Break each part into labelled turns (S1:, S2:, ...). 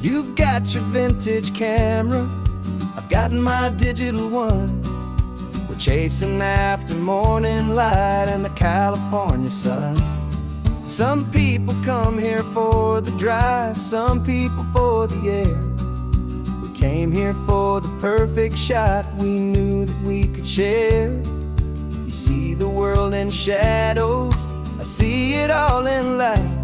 S1: You've got your vintage camera, I've got my digital one. We're chasing after morning light and the California sun. Some people come here for the drive, some people for the air. We came here for the perfect shot we knew that we could share. You see the world in shadows, I see it all in light.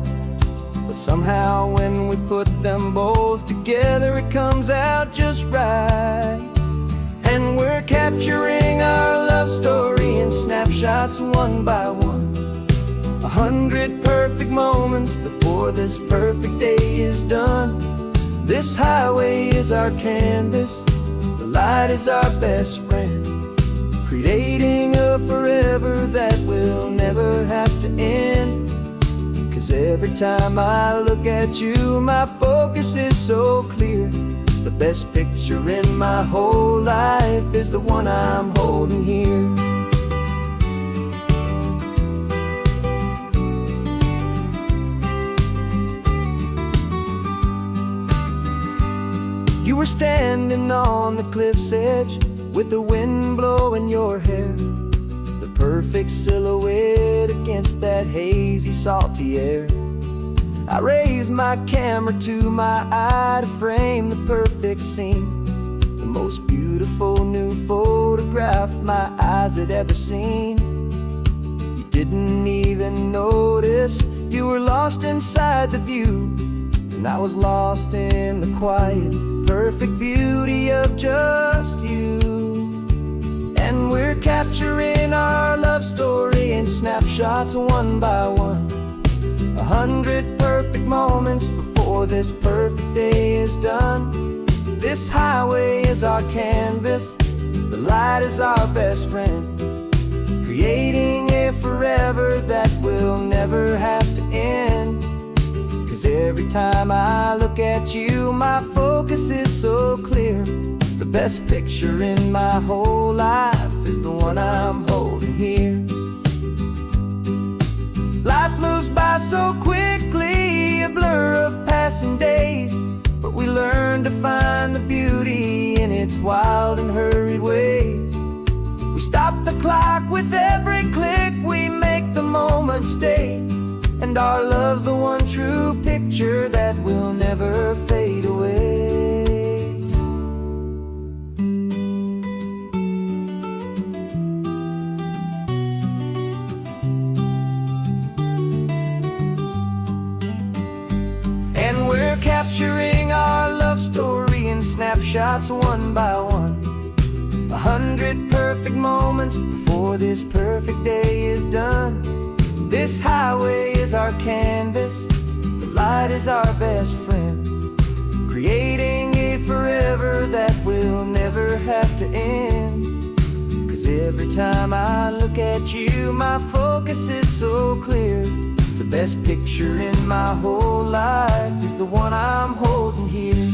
S1: But somehow when we put them both together, it comes out just right. And we're capturing our love story in snapshots one by one. 100 perfect moments before this perfect day is done. This highway is our canvas, the light is our best friend, creating a forever that will never have to end. 'Cause every time I look at you, my focus is so clear. The best picture in my whole life is the one I'm holding here. You were standing on the cliff's edge with the wind blowing your hair, the perfect silhouette against that hazy, salty air. I raised my camera to my eye to frame the perfect scene, the most beautiful new photograph my eyes had ever seen. You didn't even notice, you were lost inside the view, and I was lost in the quiet, perfect beauty of just you. And we're capturing our love story in snapshots one by one. 100 perfect moments before this perfect day is done. This highway is our canvas, the light is our best friend, creating a forever that will never have to end. 'Cause every time I look at you, my focus is so clear. The best picture in my whole life is the one I'm holding here. Life moves by so quickly, a blur of passing days, but we learn to find the beauty in its wild and hurried ways. We stop the clock with every click, we make the moment stay, and our love's the one true picture that will never fade away. And we're capturing our love story in snapshots one by one. 100 perfect moments before this perfect day is done. This highway is our canvas, the light is our best friend, creating a forever that will never have to end. 'Cause every time I look at you, my focus is so clear. The best picture in my whole life is the one I'm holding here.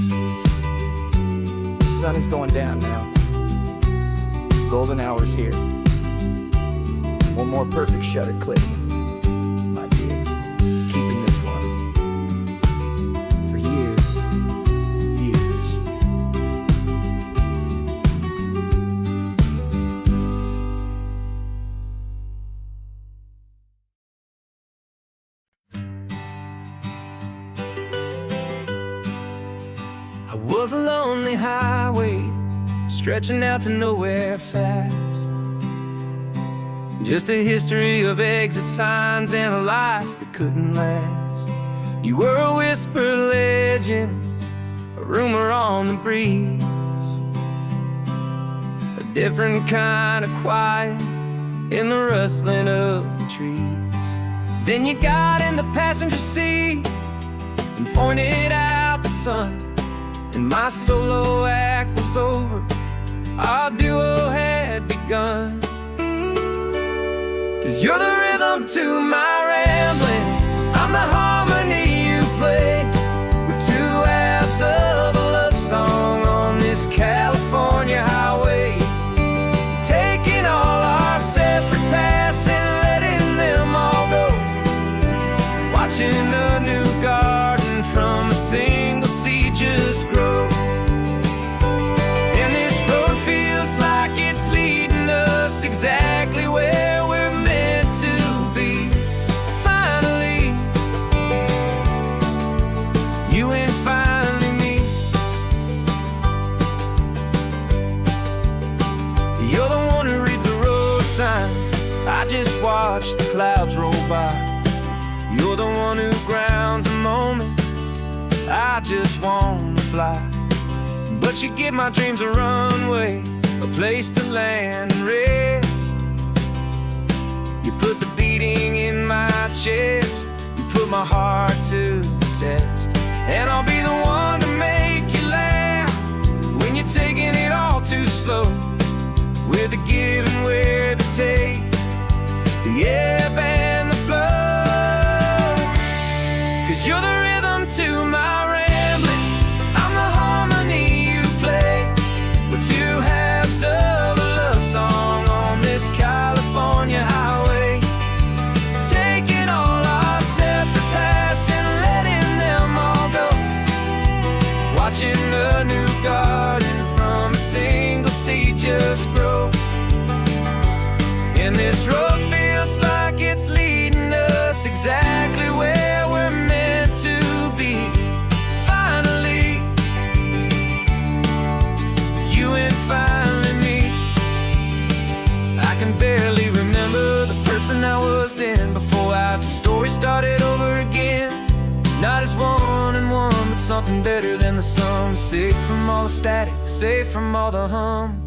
S1: The sun is going down now. Golden hour's here. One more perfect shutter click, my dear. Keeping this one for years, years. I was a lonely highway, stretching out to nowhere fast. Just a history of exit signs and a life that couldn't last. You were a whisper legend, a rumor on the breeze, a different kind of quiet in the rustling of the trees. Then you got in the passenger seat and pointed out the sun, and my solo act was over, our duo had begun. 'Cause you're the rhythm to my rambling, I'm the harmony you play. We're two halves of a love song on this California highway, taking all our separate paths and letting them all go. Watching a new garden from a single seed just You ain't finally me. You're the one who reads the road signs, I just watch the clouds roll by. You're the one who grounds a moment, I just wanna fly. But you give my dreams a runway, a place to land and rest. You put the beating in my chest, you put my heart to the test. And I'll be the one to make you laugh when you're taking it all too slow. We're the give and we're the take, the ebb and the flow. 'Cause you're the rhythm to my rambling, I'm the harmony you play. We're two halves of a love song on this California highway, taking all our separate paths and letting them all go. Watching a new garden from a single seed just grow. And this road feels like it's leading us exactly where we're meant to be. Finally, you and finally me. I can barely remember the person I was then, before our two stories started over again. Not as one and one, but something better than the sum. Safe from all the static, safe from all the hum.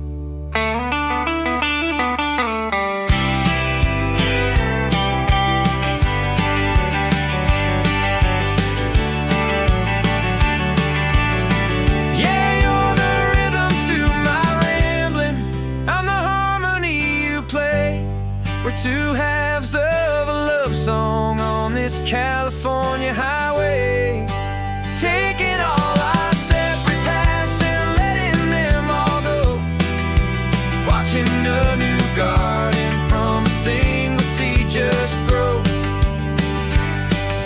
S1: We're two halves of a love song on this California highway, taking all our separate paths and letting them all go. Watching a new garden from a single seed just grow.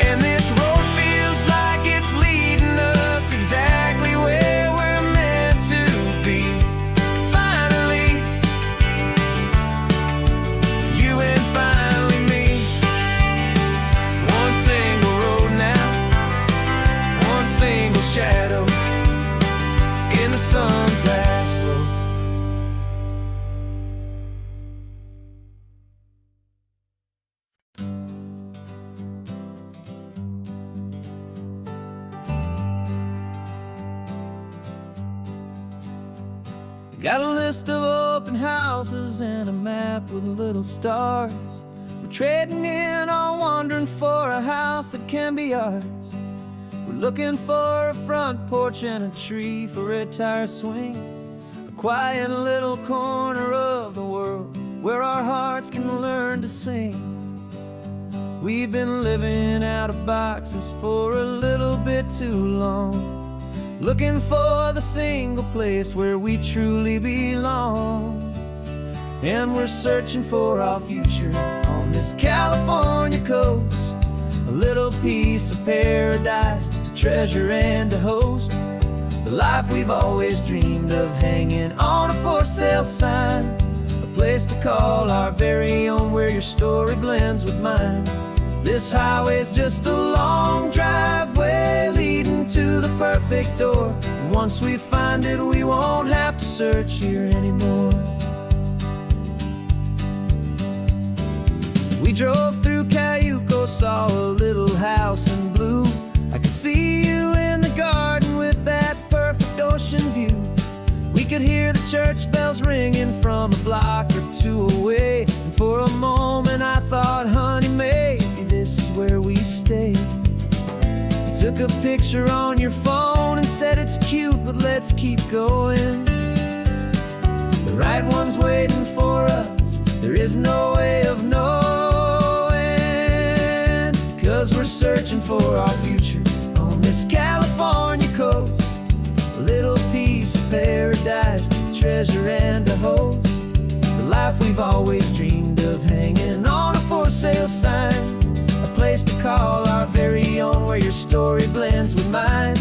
S1: And this road feels like it's leading us exactly where we're meant to be. Shadow in the sun's last glow. Got a list of open houses and a map with little stars. We're trading in on wandering for a house that can be ours. Looking for a front porch and a tree for a tire swing, a quiet little corner of the world where our hearts can learn to sing. We've been living out of boxes for a little bit too long, looking for the single place where we truly belong. And we're searching for our future on this California coast, a little piece of paradise to treasure and to host, the life we've always dreamed of, hanging on a for sale sign, a place to call our very own, where your story blends with mine. This highway's just a long driveway leading to the perfect door, and once we find it we won't have to search here anymore. We drove through Cayuco, saw a little house in blue. I could see you in the garden with that perfect ocean view. We could hear the church bells ringing from a block or two away, and for a moment I thought, honey, maybe this is where we stay. You took a picture on your phone and said it's cute, but let's keep going. The right one's waiting for us, there is no way of knowing. 'Cause we're searching for our future on this California coast, a little piece of paradise to treasure and to host, the life we've always dreamed of, hanging on a for sale sign, a place to call our very own, where your story blends with mine.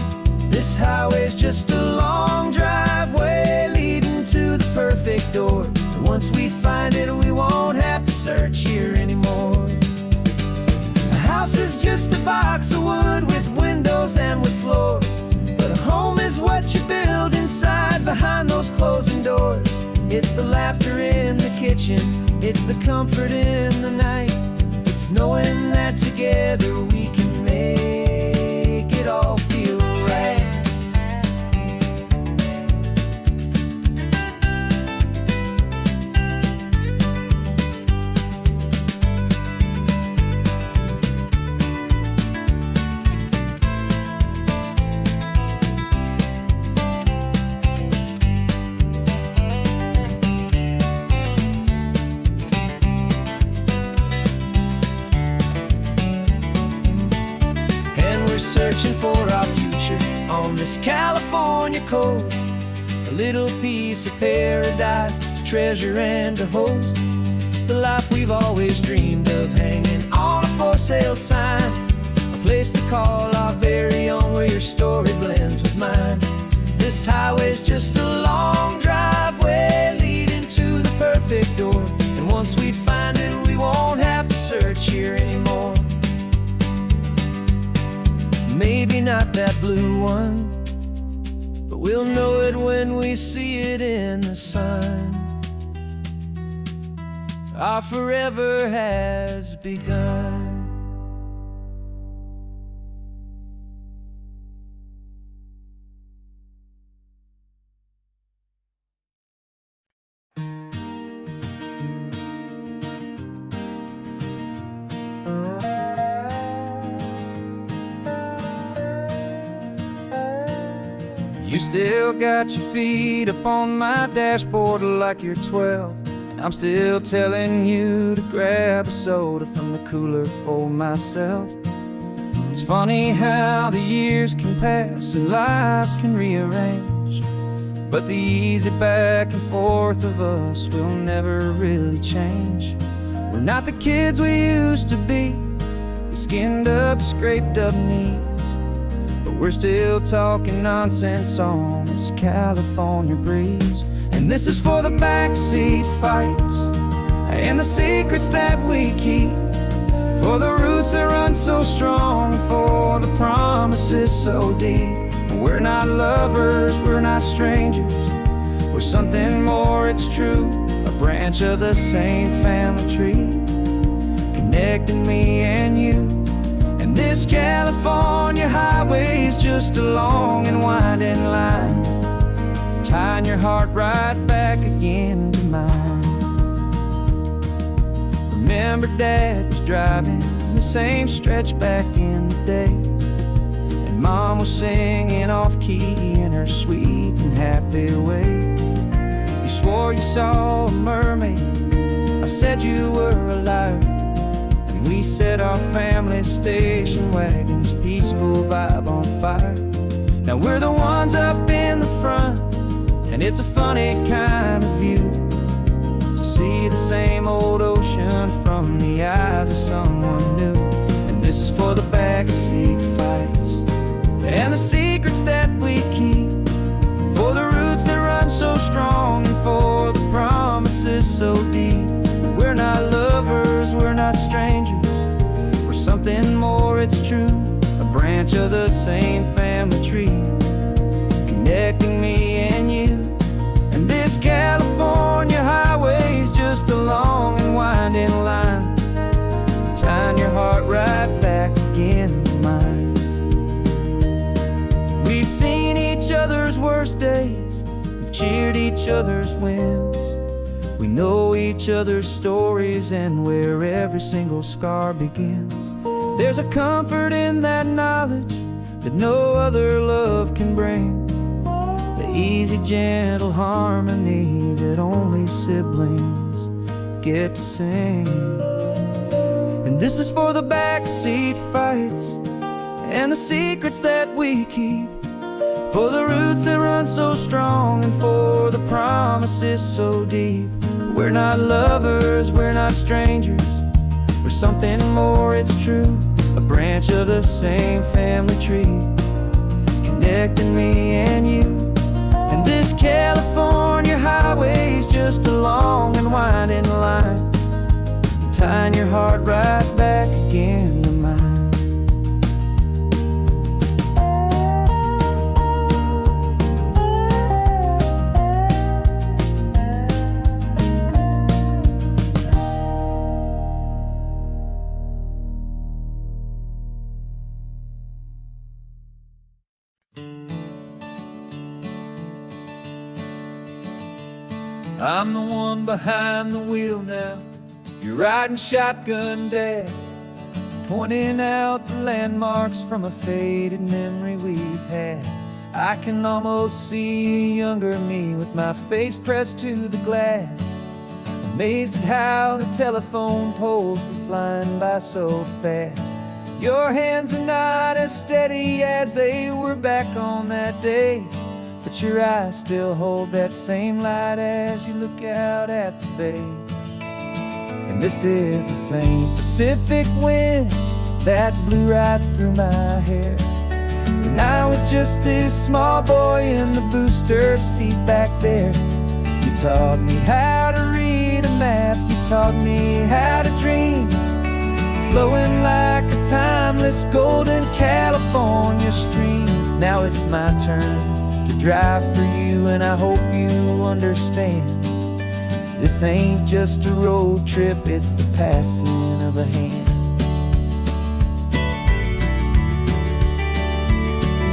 S1: This highway's just a long driveway leading to the perfect door, and once we find it we won't have to search here anymore. A house is just a box of wood with windows and with floors. It's the laughter in the kitchen, it's the comfort in the night. It's knowing that together we can make it all feel right. Searching for our future on this California coast, a little piece of paradise to treasure and to host. The life we've always dreamed of, hanging on a for sale sign, a place to call our very own, where your story blends with mine. This highway's just a long driveway leading to the perfect door, and once we find it we won't have to search here anymore. Maybe not that blue one, but we'll know it when we see it in the sun. Our forever has begun. You still got your feet up on my dashboard like you're 12, and I'm still telling you to grab a soda from the cooler for myself. It's funny how the years can pass and lives can rearrange, but the easy back and forth of us will never really change. We're not the kids we used to be, with skinned up, scraped up knees, but we're still talking nonsense on this California breeze. And this is for the backseat fights and the secrets that we keep, for the roots that run so strong, for the promises so deep. We're not lovers, we're not strangers, we're something more, it's true. A branch of the same family tree, connecting me and you. And this California highway is just a long and winding line, tying your heart right back again to mine. Remember Dad was driving the same stretch back in the day, and Mom was singing off-key in her sweet and happy way. You swore you saw a mermaid, I said you were a liar, and we set our family station wagon's peaceful vibe on fire. Now we're the ones up in the front, and it's a funny kind of view to see the same old ocean from the eyes of someone new. And this is for the backseat fights and the secrets that we keep, for the roots that run so strong, and for the promises so deep. We're not lovers, we're not strangers, we're something more, it's true. A branch of the same family tree, connecting me and you. And this California highway is just a long and winding line, tying your heart right back again to mine. We've seen each other's worst days, we've cheered each other's wins, we know each other's stories and where every single scar begins. There's a comfort in that knowledge that no other love can bring, the easy, gentle harmony that only siblings get to sing. And this is for the backseat fights and the secrets that we keep, for the roots that run so strong, and for the promises so deep. We're not lovers, we're not strangers, we're something more, it's true. A branch of the same family tree, connecting me and you. And this California highway is just a long and winding line, tying your heart right back again to mine.
S2: I'm the one behind the wheel now. You're riding shotgun, Dad, pointing out the landmarks from a faded memory we've had. I can almost see a younger me with my face pressed to the glass, amazed at how the telephone poles were flying by so fast. Your hands are not as steady as they were back on that day, but your eyes still hold that same light as you look out at the bay. And this is the same Pacific wind that blew right through my hair when I was just a small boy in the booster seat back there. You taught me how to read a map, you taught me how to dream, flowing like a timeless golden California stream. Now it's my turn to drive for you, and I hope you understand. This ain't just a road trip, it's the passing of a hand.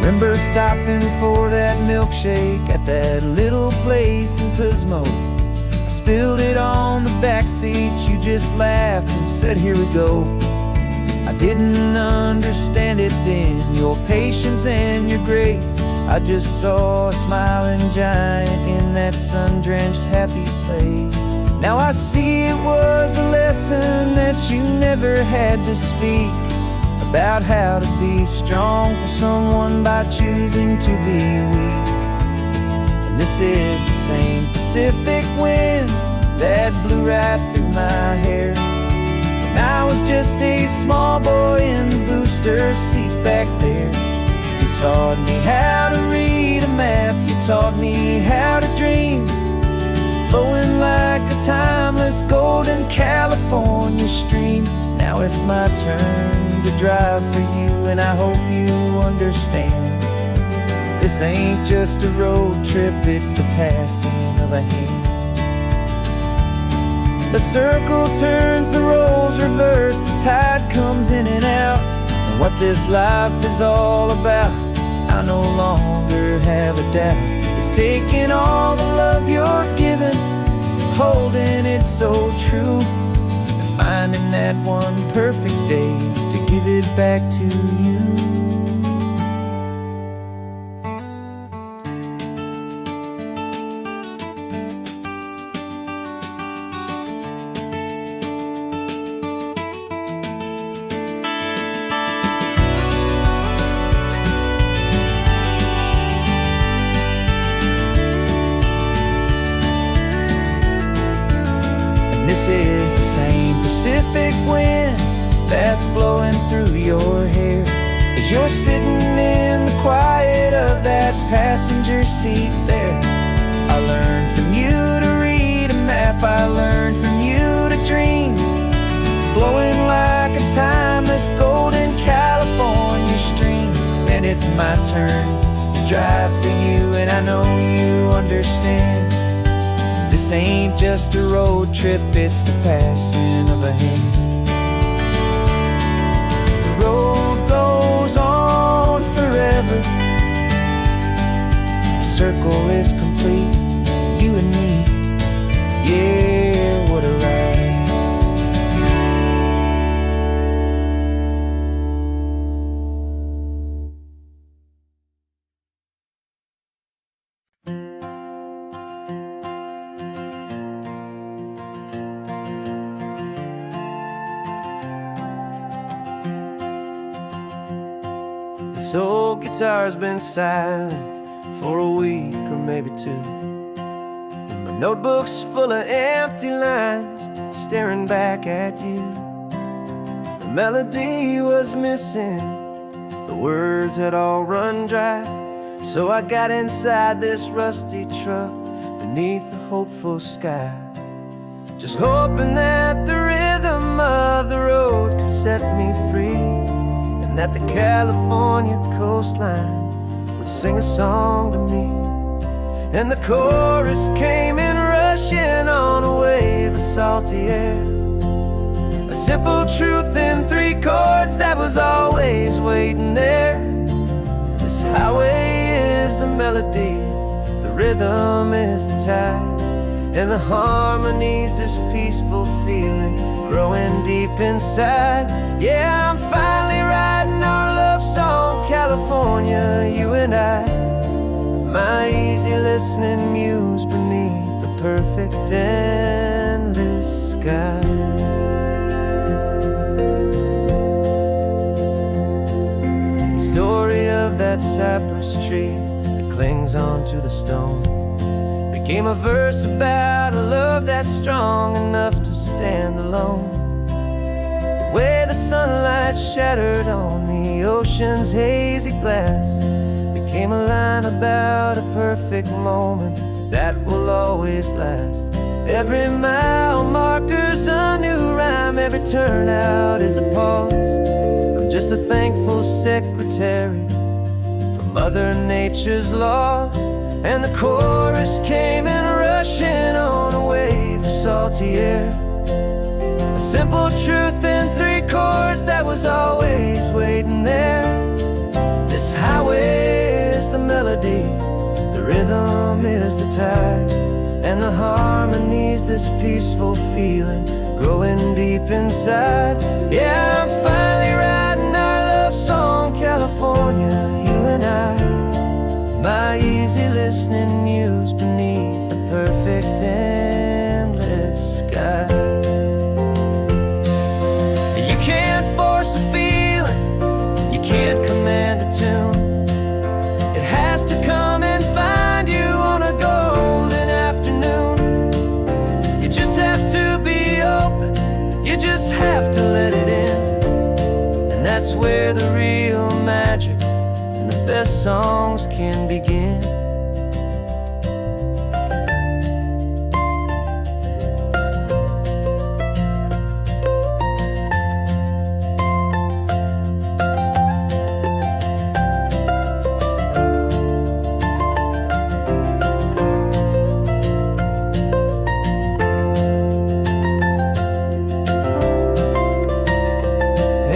S2: Remember stopping for that milkshake at that little place in Pismo? I spilled it on the back seat, you just laughed and said, here we go. I didn't understand it then, your patience and your grace. I just saw a smiling giant in that sun-drenched happy place. Now I see it was a lesson that you never had to speak, about how to be strong for someone by choosing to be weak. And this is the same Pacific wind that blew right through my hair when I was just a small boy in the booster seat back there. You taught me how to read a map, you taught me how to dream, flowing like a timeless golden California stream. Now it's my turn to drive for you, and I hope you understand. This ain't just a road trip, it's the passing of a hand. The circle turns, the roles reverse, the tide comes in and out. And what this life is all about, I no longer have a doubt. It's taking all the love you're giving, holding it so true, and finding that one perfect day to give it back to you. This is the same Pacific wind that's blowing through your hair as you're sitting in the quiet of that passenger seat there. I learned from you to read a map, I learned from you to dream, flowing like a timeless golden California stream. And it's my turn to drive for you, and I know you understand. This ain't just a road trip, it's the passing of a hand. The road goes on forever, the circle is complete, you and me, yeah, what a ride. This old guitar's been silent for a week or maybe two, and my notebook's full of empty lines staring back at you. The melody was missing, the words had all run dry, so I got inside this rusty truck beneath the hopeful sky, just hoping that the rhythm of the road could set me free, and that the California coastline would sing a song to me. And the chorus came in rushing on a wave of salty air, a simple truth in 3 chords that was always waiting there. This highway is the melody, the rhythm is the tide,
S1: and the harmonies, this peaceful feeling growing deep inside. Yeah, I'm finally writing our love song, California, you and I. My easy listening muse beneath the perfect endless sky. The story of that cypress tree that clings onto the stone became a verse about a love that's strong enough to stand alone. The way the sunlight shattered on the ocean's hazy glass became a line about a perfect moment that will always last. Every mile marker's a new rhyme, every turnout is a pause. I'm just a thankful secretary for Mother Nature's laws. And the chorus came in rushing on a wave of salty air. A simple truth in 3 chords that was always waiting there. This highway is the melody, the rhythm is the tide, and the harmonies, this peaceful feeling growing deep inside. Yeah, I'm finally writing our love song, California, you and I. My easy listening muse beneath the perfect endless sky. You can't force a feeling, you can't command a tune. It has to come and find you on a golden afternoon. You just have to be open, you just have to let it in. And that's where the real magic, the best songs can begin.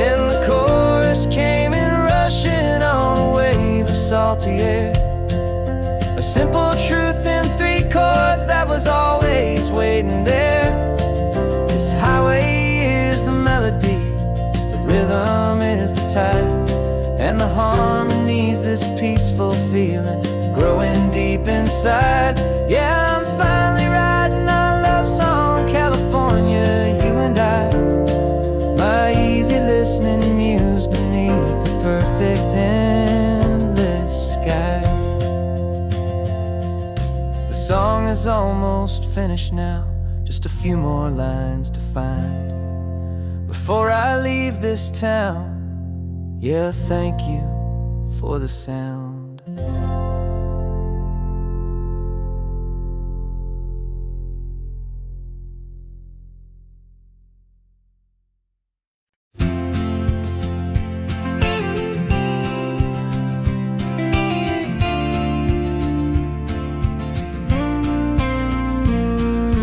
S1: And the chorus came in rushing on a wave of salty air. A simple truth in 3 chords that was always waiting there. This highway is the melody, the rhythm is the tide, and the harmonies, this peaceful feeling growing deep inside. Yeah, I'm finally writing our love song, California, you and I. My easy listening muse beneath the perfect endless sky. The song is almost finished now, just a few more lines to find before I leave this town. Yeah, thank you for the sound.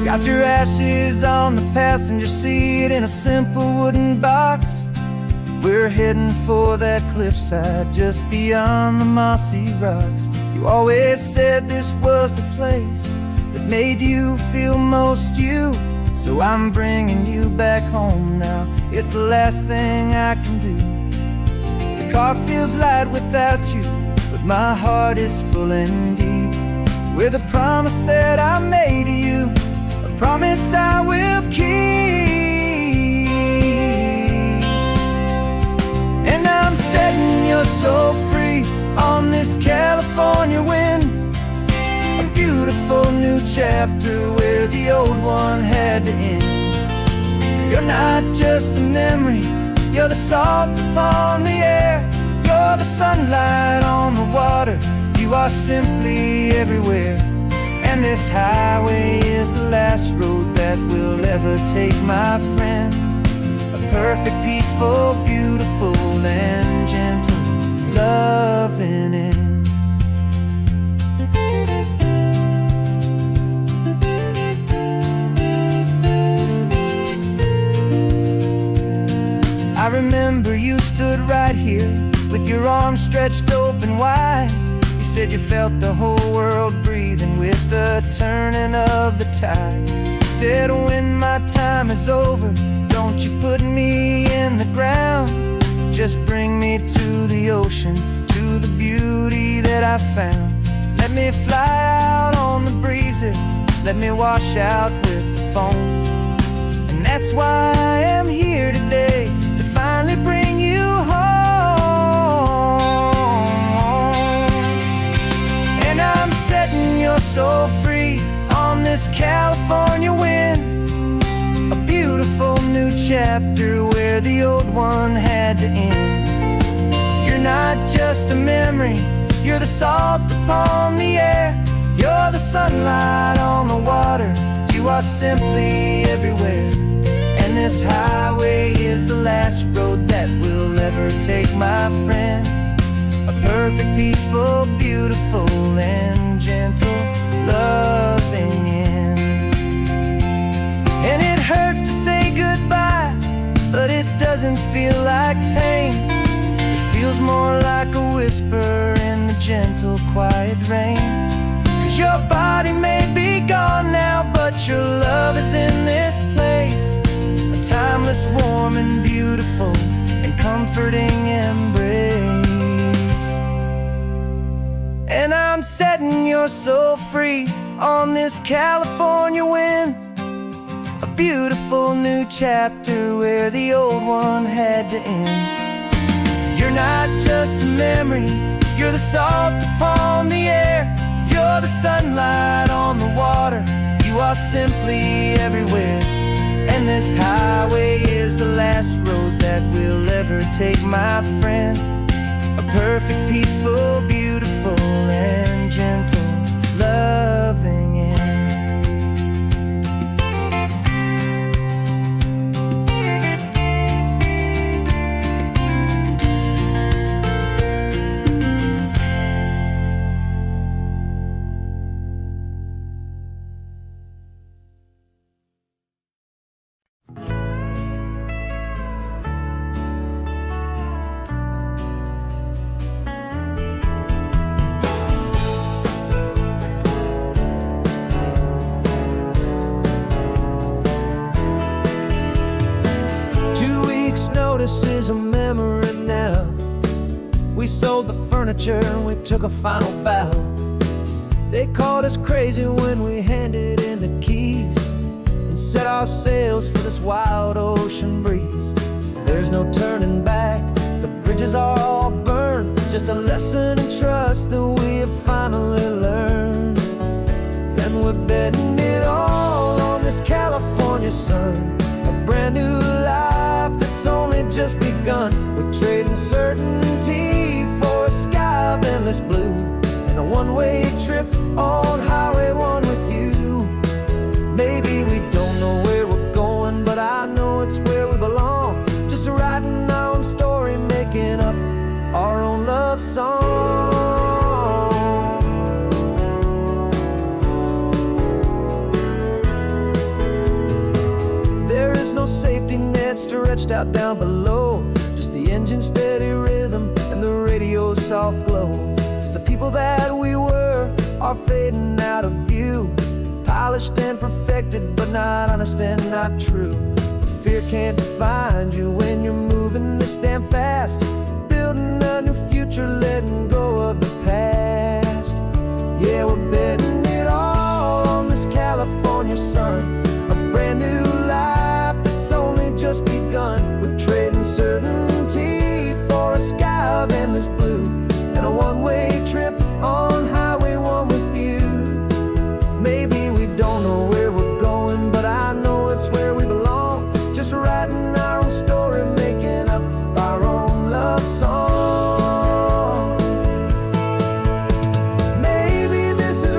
S1: Got your ashes on the passenger seat in a simple wooden box. We're heading for that cliffside just beyond the mossy rocks. You always said this was the place that made you feel most you. So I'm bringing you back home now, it's the last thing I can do. The car feels light without you, but my heart is full and deep with a promise that I made to you, a promise I will keep. And I'm setting your soul free on this California wind, a beautiful new chapter where the old one had to end. You're not just a memory, you're the salt upon the air, you're the sunlight on the water, you are simply everywhere. And this highway is the last road that we'll ever take, my friend. A perfect, peaceful, beautiful, and gentle loving end. I remember you stood right here with your arms stretched open wide. You
S2: said you felt the whole world breathing with the turning of the tide. You said when my time is over, don't you put me in the ground. Just bring me to the ocean, to the beauty that I found. Let me fly out on the breezes, let me wash out with the foam. And that's why I am here today, to finally bring you home. And I'm setting your soul free on this California wind, a beautiful new chapter where the old one had to end. You're not just a memory, you're the salt upon the air, you're the sunlight on the water, you are simply everywhere. And this highway is the last road that will ever take, my friend. A perfect, peaceful, beautiful, and gentle, loving end. And it hurts to say goodbye, but it doesn't feel like pain. It feels more like a whisper in the gentle, quiet rain. 'Cause your body may be gone now, but your love is in this place, a timeless, warm, and beautiful, and comforting embrace. And I'm setting your soul free on this California wind, a beautiful new chapter where the old one had to end. You're not just a memory, you're the salt upon the air, you're the sunlight on the water, you are simply everywhere. And this highway is the last road that we'll ever take, my friend. A perfect, peaceful, beautiful, and gentle, loving end.
S1: Notice is a memory now. We sold the furniture and we took a final bow. They called us crazy when we handed in the keys and set our sails for this wild ocean breeze. There's no turning back, the bridges are all burned, just a lesson in trust that we have finally learned. And we're betting it all on this California sun, a brand new life that's only just begun. We're trading certainty for a sky of endless blue, and a one-way trip on Highway 1 with you. Maybe we don't know where we're going, but I know it's where we belong. Just writing our own story, making up our own love song. There is no safety net stretched out down below, just the engine's steady rhythm and the radio's soft glow. The people that we were are fading out of view, polished and perfected, but not honest and not true. Fear can't define you when you're moving this damn fast, building a new future, letting go of the past. Yeah, we're betting it all on this California sun, a brand new life that's only just begun. We're trading certainty for a sky of endless blue, and a one-way trip on Highway 1 with you. Maybe we don't know where we're going, but I know it's where we belong. Just writing our own story, making up our own love song. Maybe this is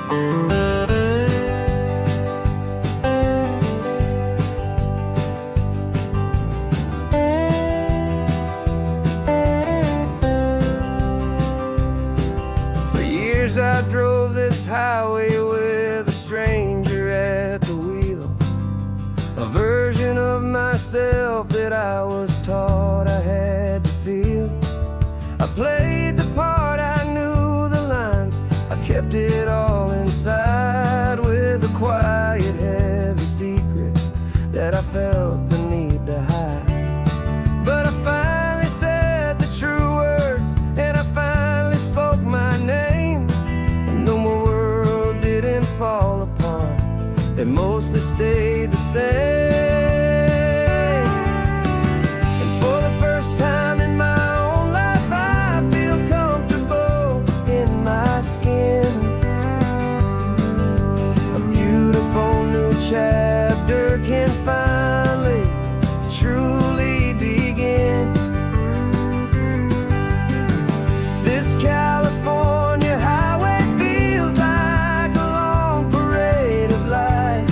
S2: For years I drove this highway with a stranger at the wheel, a version of myself that I was taught I had to feel. I played the part, I knew the lines, I kept it all inside with a quiet, heavy secret that I felt the need to hide. But I finally said the true words, and I finally spoke my name. And though my world didn't fall apart, it mostly stayed the same. And for the first time in my own life, I feel comfortable in my skin. A beautiful new chapter can finally truly begin. This California highway feels like a long parade of light,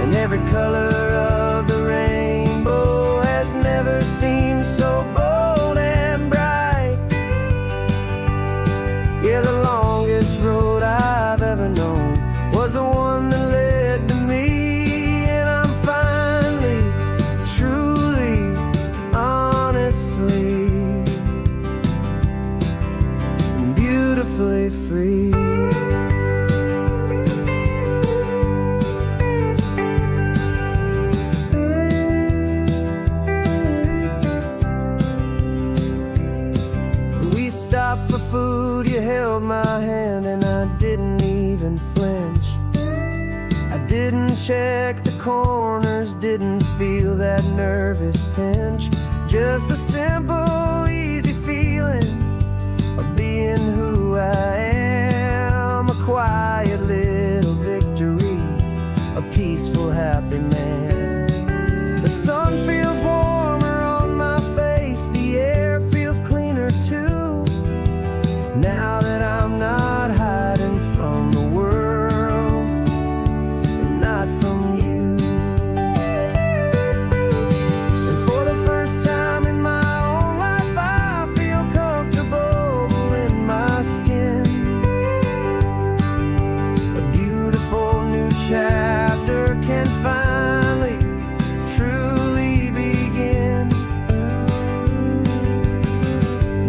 S2: and every color of the rainbow has never seemed so bold and bright. Yeah, the longest road I've ever known was the one that led to me, and I'm finally, truly, honestly, and beautifully free. We stopped for food, you held my hand, and I didn't even flinch. I didn't check the corners, didn't feel that nervous pinch. Just a simple, easy feeling of being who I am. A quiet little victory, a peaceful, happy man. The sun feels warmer on my face, the air feels cleaner too, now that I'm not hiding from the world and not from you. And for the first time in my own life, I feel comfortable in my skin. A beautiful new chapter can finally truly begin.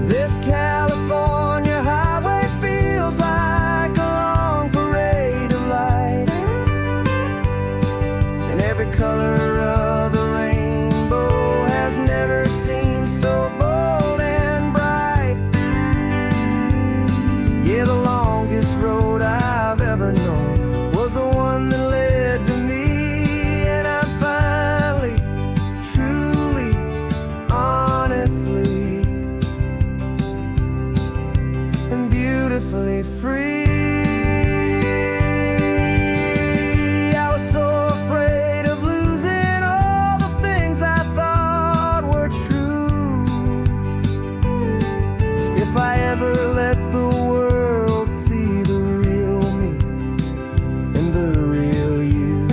S2: This California highway feels like a long parade of light, and every color of the rainbow has never seemed so bold and bright. Yeah, the longest road I've ever known was the one that led to me, and I'm finally, truly, honestly, and beautifully free. I was so afraid of losing all the things I thought were true. If I ever let the world see the real me and the real you.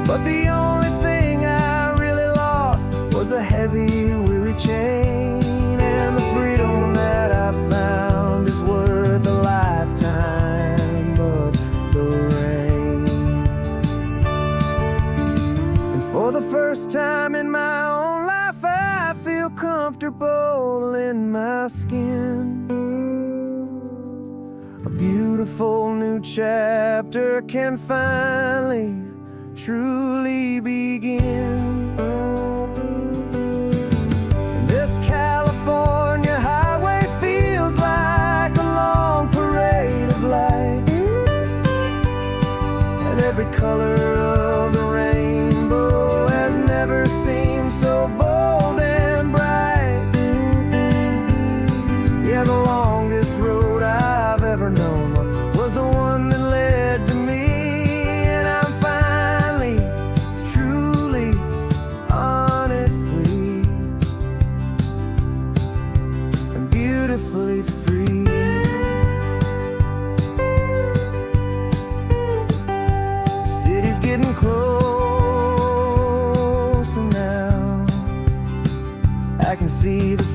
S2: But the only thing I really lost was a heavy, weary chain, and the freedom that I found is worth a lifetime of the rain. And for the first time in my own life, I feel comfortable in my skin. A beautiful new chapter can finally, truly begin. And this California highway feels like a long parade of light, and every color of the rainbow has never seemed so bold and bright. Yeah, the longest road I've ever known was the one that led to me, and I'm finally, truly, honestly, and beautifully free.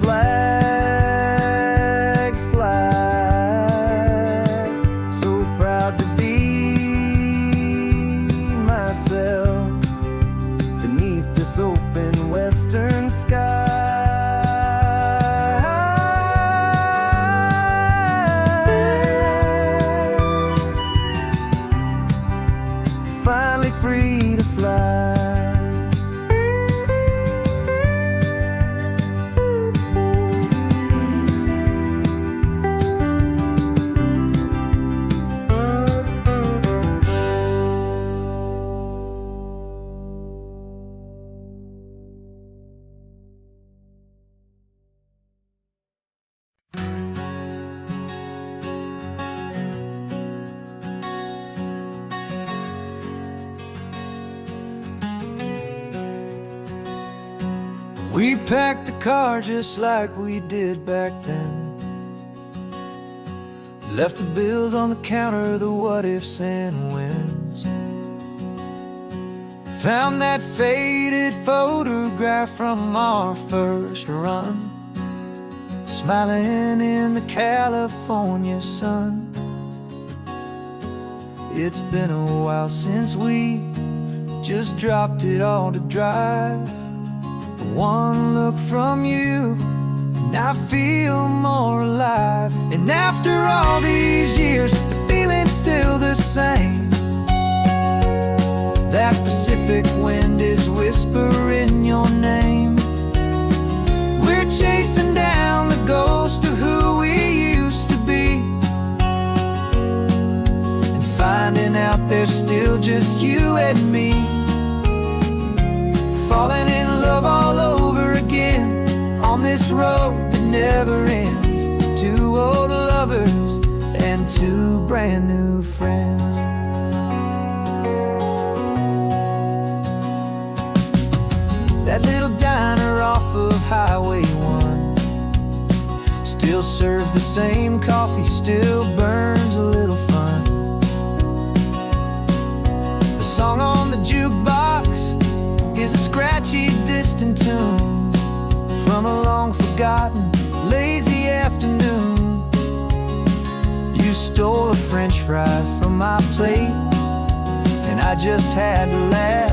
S2: flags fly. So proud to be myself beneath this open western sky. Finally free to fly. We packed the car just like we did back then. Left the bills on the counter, the what ifs and whens. Found that faded photograph from our first run, smiling in the California sun. It's been a while since we just dropped it all to drive. One look from you, and I feel more alive. And after all these years, the feeling's still the same. That Pacific wind is whispering your name. We're chasing down the ghost of who we used to be, and finding out there's still just you and me. Falling in love all over again on this road that never ends. Two old lovers and two brand new friends. That little diner off of Highway 1 still serves the same coffee, still burns a little fun. The song on the jukebox is a scratchy, distant tune from a long-forgotten, lazy afternoon. You stole a French fry from my plate, and I just had to laugh,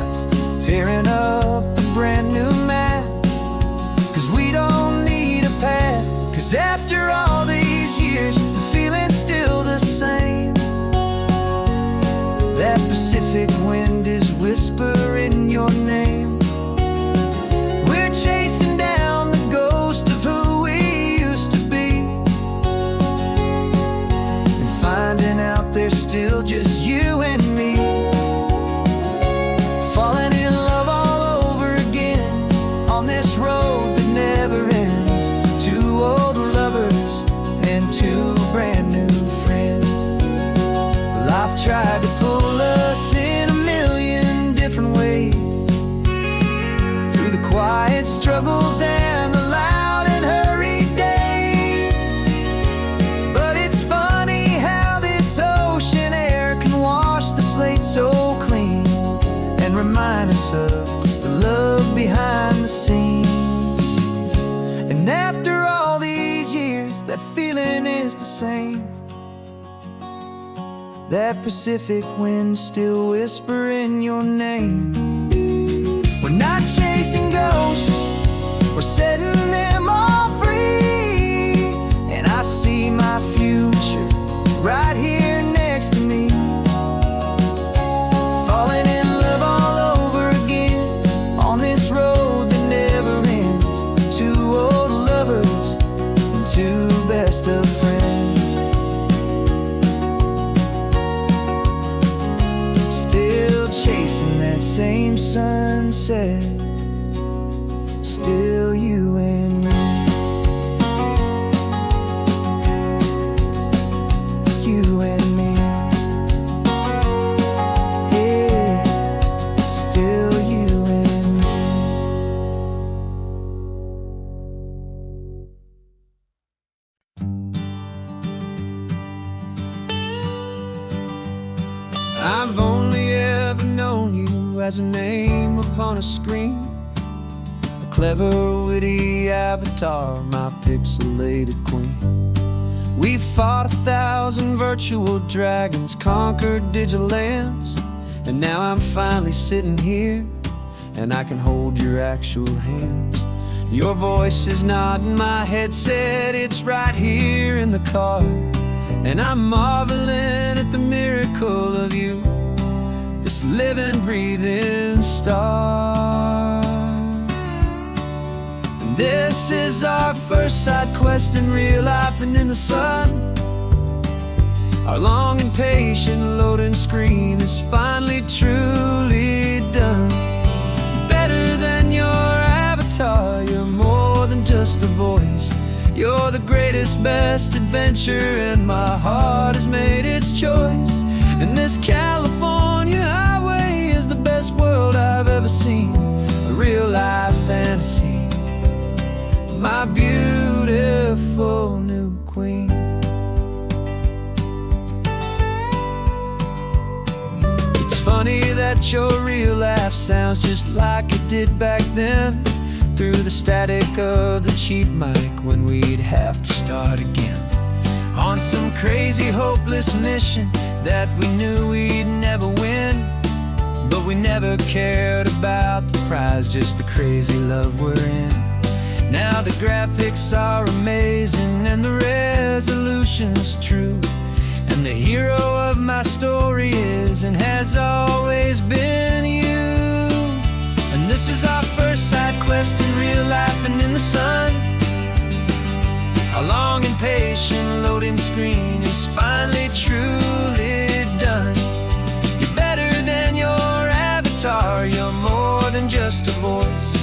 S2: tearing up the brand new map. 'Cause we don't need a path, 'cause after all these years, the feeling's still the same. That Pacific wind is whispering your name. We're chasing down the ghost of who we used to be, and finding out there's still just you and me. Falling in love all over again on this road that never ends. Two old lovers and two brand new friends. Life tried to pull us in a million different ways, through the quiet struggles and the loud and hurried days. But it's funny how this ocean air can wash the slate so clean, and remind us of the love behind the scenes. And after all these years, that feeling is the same. That Pacific wind still whispering your name. We're not chasing ghosts, we're setting them all free. And I see my future right here next to me. Falling in love all over again on this road that never ends. Two old lovers and two best of friends. Still chasing that same sunset, still you and me. You and me. Yeah, still you and me. I've only ever known you as a name upon a screen, a clever, witty avatar, my pixelated queen. We fought 1,000 virtual dragons, conquered digital lands, and now I'm finally sitting here, and I can hold your actual hands. Your voice is not in my headset, it's right here in the car, and I'm marveling at the miracle of you, this living, breathing star. And this is our first side quest in real life and in the sun. Our long and patient loading screen is finally truly done. Better than your avatar, you're more than just a voice. You're the greatest, best adventure, and my heart has made its choice. And this California highway is the best world I've ever seen, a real life fantasy, my beautiful new queen. It's funny that your real life sounds just like it did back then, through the static of the cheap mic when we'd have to start again, on some crazy hopeless mission that we knew we'd never win. But we never cared about the prize, just the crazy love we're in. Now the graphics are amazing and the resolution's true, and the hero of my story is and has always been you. And this is our first side quest in real life and in the sun. Our long and patient loading screen is finally truly done. You're better than your avatar, you're more than just a voice.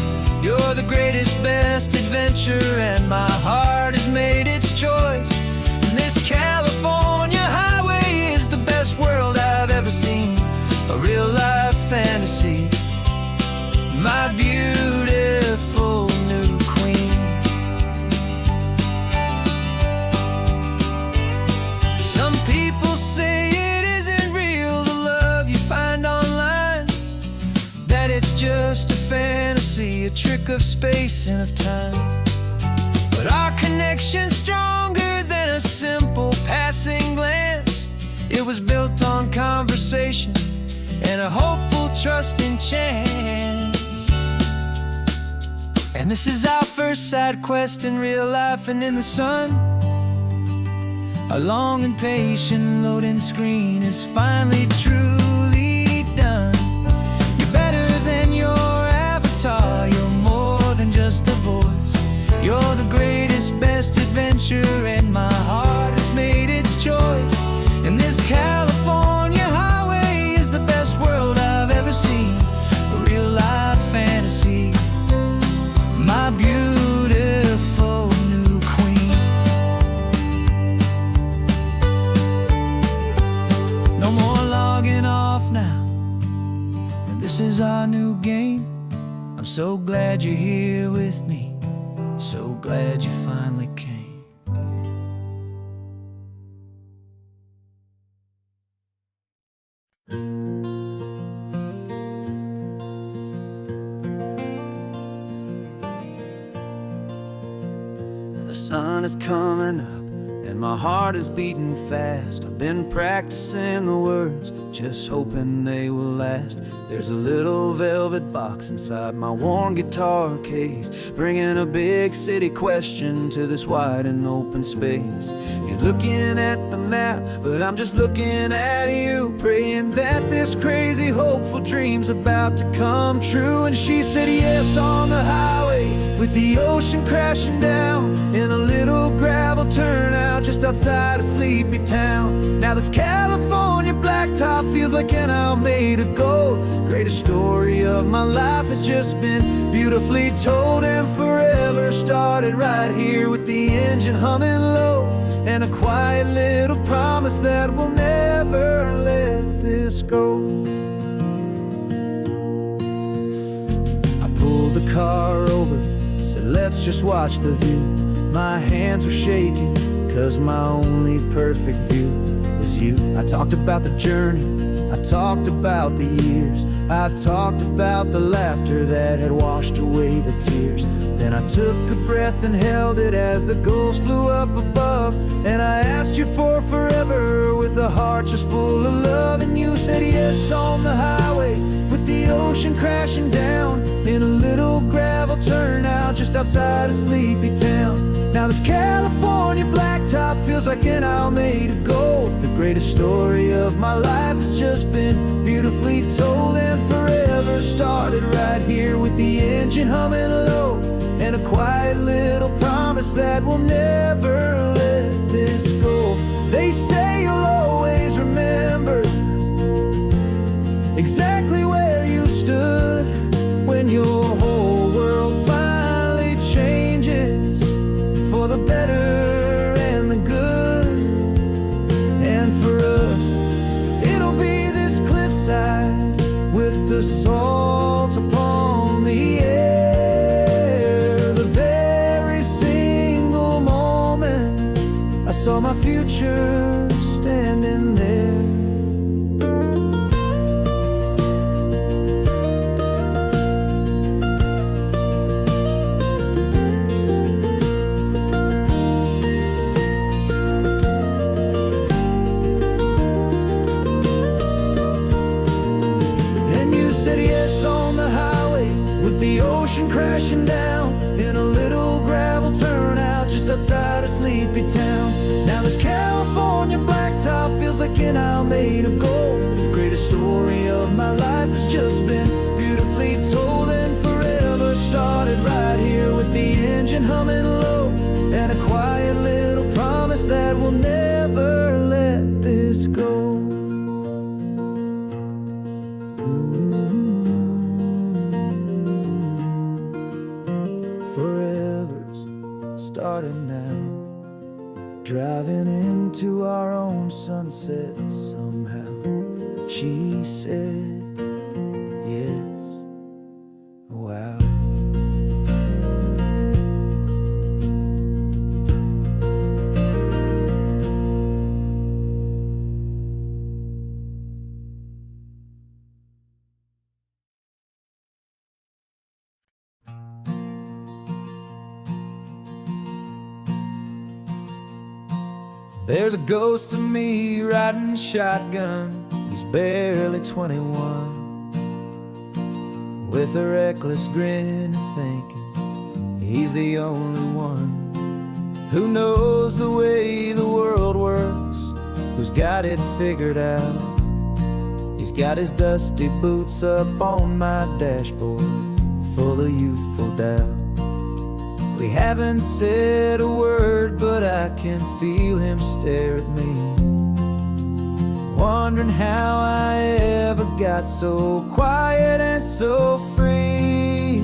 S2: You're the greatest, best adventure, and my heart has made its choice. And this California highway is the best world I've ever seen, a real life fantasy, my beautiful new queen. Some people say it isn't real, the love you find online, that it's just a fantasy, a trick of space and of time. But our connection's stronger than a simple passing glance. It was built on conversation and a hopeful, trusting chance. And this is our first side quest in real life and in the sun. Our long and patient loading screen is finally truly done. You're better than your avatar, you're more than just a voice. You're the greatest, best adventure, and my heart has made its choice. And this California highway is the best world I've ever seen, a real life fantasy, my beautiful new queen. No more logging off now, and this is our new game. I'm so glad you're here with me, so glad you finally came. The sun is coming up and my heart is beating fast. I've been practicing the words, just hoping they will last. There's a little velvet box inside my worn guitar case, bringing a big city question to this wide and open space. You're looking at the map, but I'm just looking at you, praying that this crazy hopeful dream's about to come true. And she said yes on the highway, with the ocean crashing down, in a little gravel turnout just outside of sleepy town. Now this California blacktop feels like an owl made of gold. Greatest story of my life has just been beautifully told, and forever started right here with the engine humming low, and a quiet little promise that we'll never let this go. I pulled the car over, said let's just watch the view. My hands were shaking, 'cause my only perfect view was you. I talked about the journey, I talked about the years, I talked about the laughter that had washed away the tears. Then I took a breath and held it as the gulls flew up above, and I asked you for forever with a heart just full of love. And you said yes on the highway with the ocean crashing down in a little gravel turnout just outside of Sleepy Town. Now this California blacktop feels like an isle made of gold. The greatest story of my life has just been beautifully told, and forever started right here with the engine humming low, and a quiet little promise that we'll never let this go. They say you'll always remember exactly where you stood when your whole world finally changes for the better and the good. And for us, it'll be this cliffside with the salt upon the air. The very single moment I saw my future standing there. The ocean crashing down in a little gravel turnout just outside of Sleepy Town. Now this California blacktop feels like an isle made of gold. The greatest story of my life has just been beautifully told, and forever started right here with the engine humming low, and a quiet little promise that we'll never let this go. Forever's starting now, driving into our own sunset somehow. She said yes, wow. There's a ghost of me riding shotgun. He's barely 21, with a reckless grin and thinking he's the only one who knows the way the world works, who's got it figured out. He's got his dusty boots up on my dashboard, full of youthful doubt. We haven't said a word, but I can feel him stare at me, wondering how I ever got so quiet and so free.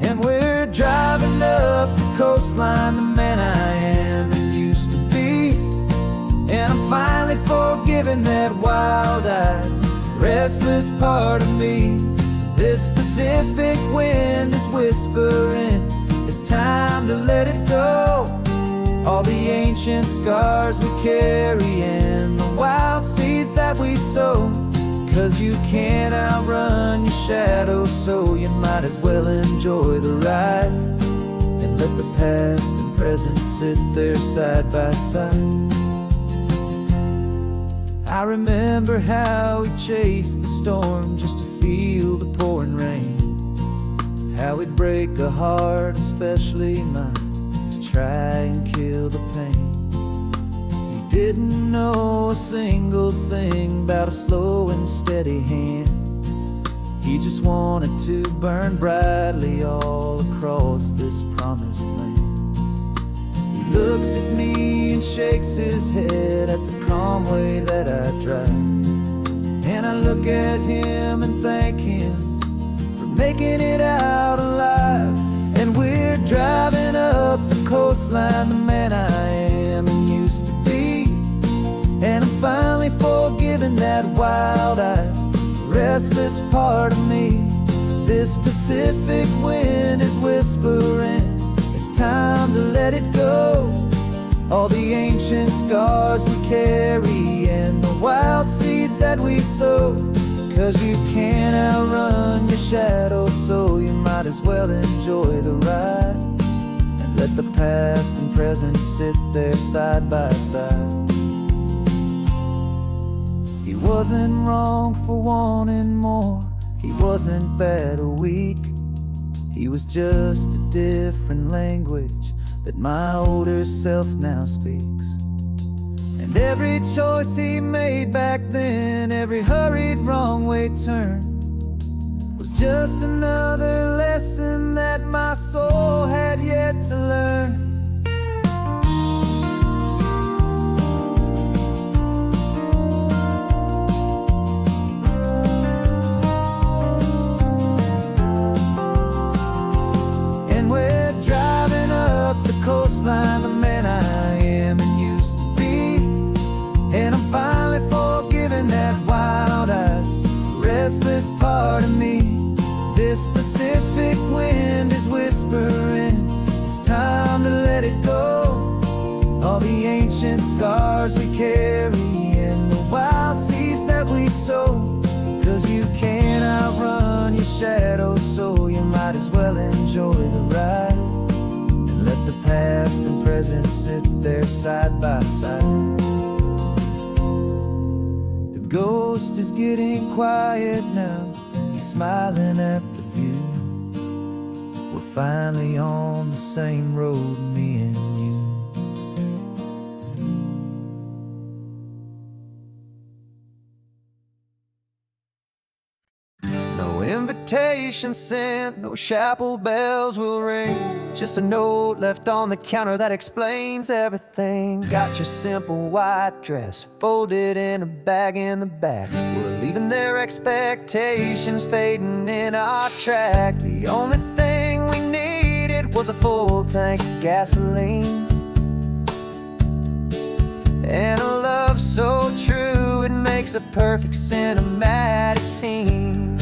S2: And we're driving up the coastline, the man I am and used to be, and I'm finally forgiving that wild-eyed, restless part of me. This Pacific wind is whispering, it's time to let it go. All the ancient scars we carry and the wild seeds that we sow. 'Cause you can't outrun your shadow, so you might as well enjoy the ride, and let the past and present sit there side by side. I remember how we chased the storm just to feel the pouring rain, how we'd break a heart, especially mine, to try and kill the pain. You didn't know a single thing about a slow and steady hand. He just wanted to burn brightly all across this promised land. He looks at me and shakes his head at the calm way that I drive, and I look at him and thank him making it out alive. And we're driving up the coastline, the man I am and used to be, and I'm finally forgiving that wild-eyed, restless part of me. This Pacific wind is whispering, it's time to let it go. all the ancient scars we carry and the wild seeds that we sow. 'Cause you can't outrun your shadow, so you might as well enjoy the ride and let the past and present sit there side by side. He wasn't wrong for wanting more, he wasn't bad or weak. He was just a different language that my older self now speaks. And every choice he made back then, every hurried wrong way turn, was just another lesson that my soul had yet to learn. Coastline, the man I am and used to be, and I'm finally forgiving that wild-eyed, restless part of me. This Pacific wind is whispering, it's time to let it go. All the ancient scars we carry and the wild seeds that we sow. 'Cause you can't outrun your shadow, so you might as well enjoy the ride. Let the past and present sit there side by side. The ghost is getting quiet now, he's smiling at the view. We're finally on the same road, me and you. No invitation sent, no chapel bells will ring, just a note left on the counter that explains everything. Got your simple white dress folded in a bag in the back. We're leaving their expectations fading in our track. The only thing we needed was a full tank of gasoline and a love so true it makes a perfect cinematic scene.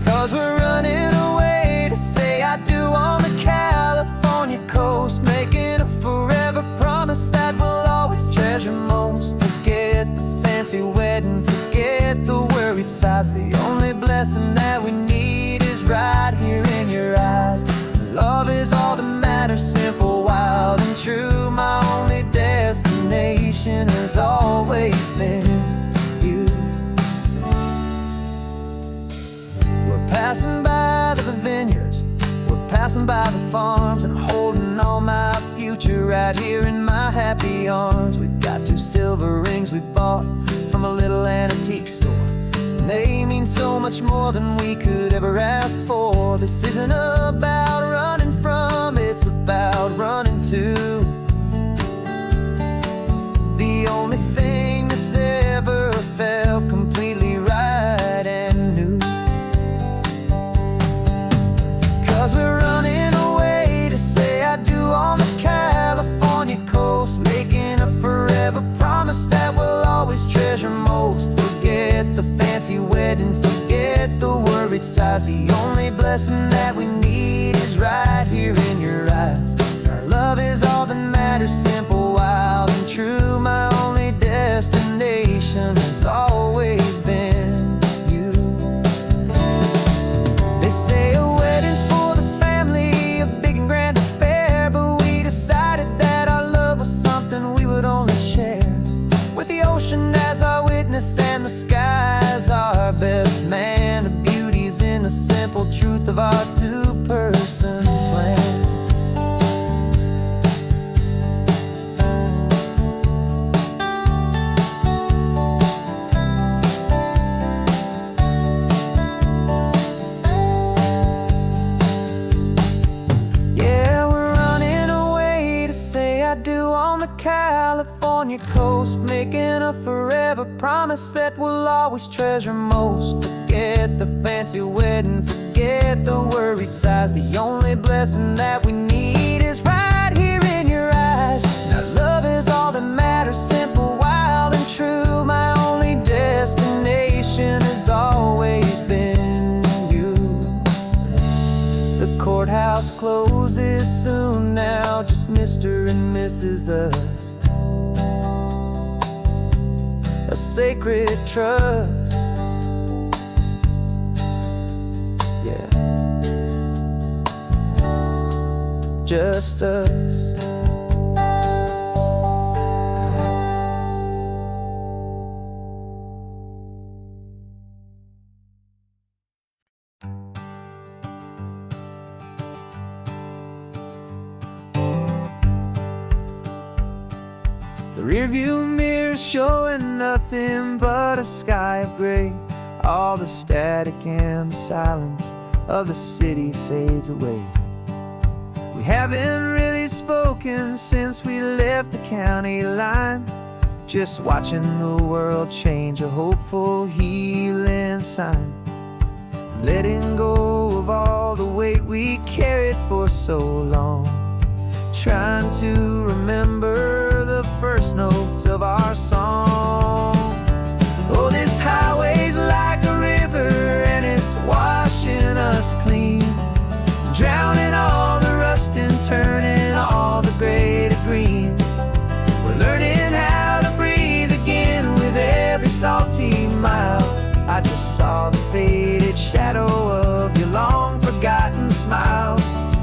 S2: 'Cause we're running away to say I do on the California coast, making a forever promise that we'll always treasure most. Forget the fancy wedding, forget the worried sighs. The only blessing that we need is right here in your eyes. Love is all that matters, simple, wild and true. My only destination has always been you. Passing by the vineyards, we're passing by the farms, and holding all my future right here in my happy arms. We've got 2 silver rings we bought from a little antique store, and they mean so much more than we could ever ask for. This isn't about running from, it's about running to. The only thing that's ever felt completely right and new. 'Cause we're running away to say I do on the California coast, making a forever promise that we'll always treasure most. Forget the fancy wedding, forget the worried sighs. The only blessing that we need is right here in your eyes. Our love is all that matters, simple, wild and true. My only destination has always been you. They say a wedding's for the family, a big and grand affair, but we decided that our love was something we would only share with the ocean as our witness and the sky as our best man. The beauty's in the simple truth of our 2-person plan. California coast, making a forever promise that we'll always treasure most. Forget the fancy wedding, forget the worried sighs. The only blessing that we need is right here in your eyes. Now love is all that matters, simple, wild and true. My only destination has always been you. The courthouse closed. closes soon now, just Mr. and Mrs. Us, a sacred trust. Yeah, just us. The rearview mirror showing nothing but a sky of gray. All the static and the silence of the city fades away. We haven't really spoken since we left the county line, just watching the world change, a hopeful healing sign. Letting go of all the weight we carried for so long, trying to remember the first notes of our song. Oh, this highway's like a river and it's washing us clean, drowning all the rust and turning all the gray to green. We're learning how to breathe again with every salty mile. I just saw the faded shadow of your long forgotten smile,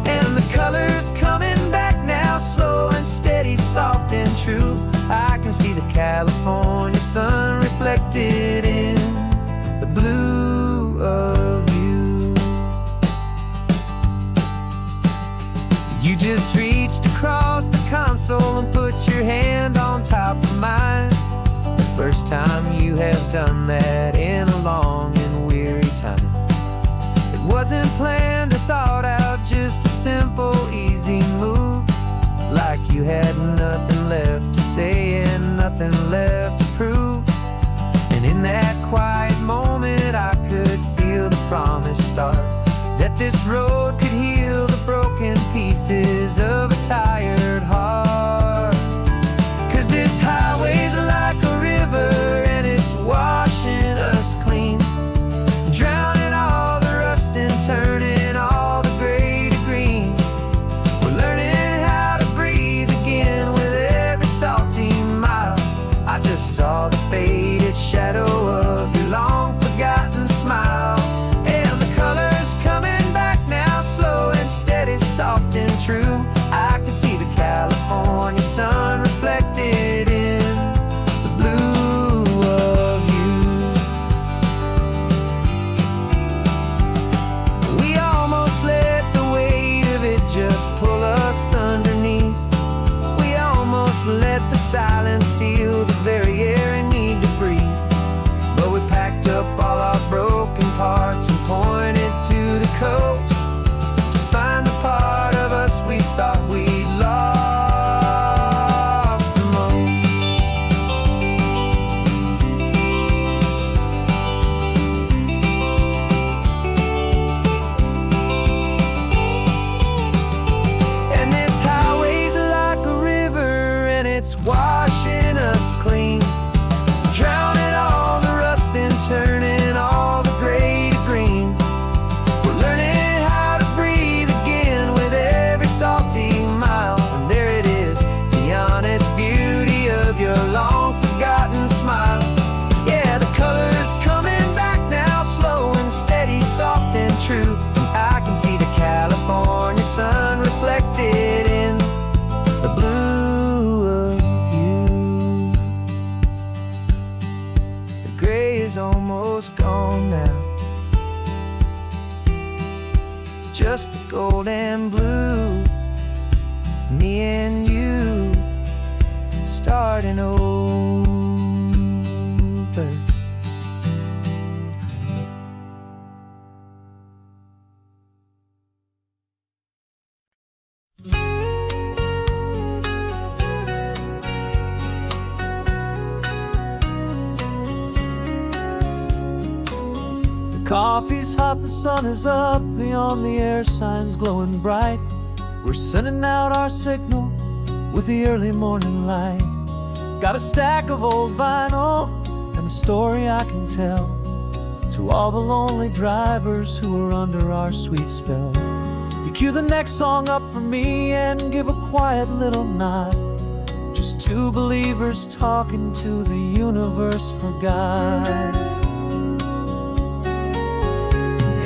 S2: and the colors coming back now, slow and steady, soft and true. I can see the California sun reflected in the blue of you. You just reached across the console and put your hand on top of mine. The first time you have done that in a long and weary time. It wasn't planned or thought out, just a simple, easy move. Like you had nothing left to say and nothing left to prove. And in that quiet moment I could feel the promise start, that this road could heal the broken pieces of a tired heart. 'Cause this highway's like a river and it's washing us clean, drowning all the rust and turning all the gray to green. We're learning how to breathe again with every salty mile. I just saw the faded shadow of your long forgotten smile, and the colors coming back now, slow and steady, soft and true. I can see the California sun reflected in the blue of you. We almost let the weight of it just pull us underneath. We almost let the silence steal the very air I need to breathe. But we packed up all our broken parts and pointed to the coast to find the part of us we thought we lost the most. And this highway's like a river and it's washing us clean, drowning all the rust and turning all the gray to green. We're learning how to breathe again with every salty mile. And there it is, the honest beauty of your long forgotten smile. Yeah, the colors coming back now, slow and steady, soft and true. I can see the California sun reflected in the blue of you. The gray is almost gone now, just the gold and blue. Me and you starting over. Coffee's hot, the sun is up, the on-the-air sign's glowing bright. We're sending out our signal with the early morning light. Got a stack of old vinyl and a story I can tell to all the lonely drivers who are under our sweet spell. You cue the next song up for me and give a quiet little nod. Just two believers talking to the universe for God.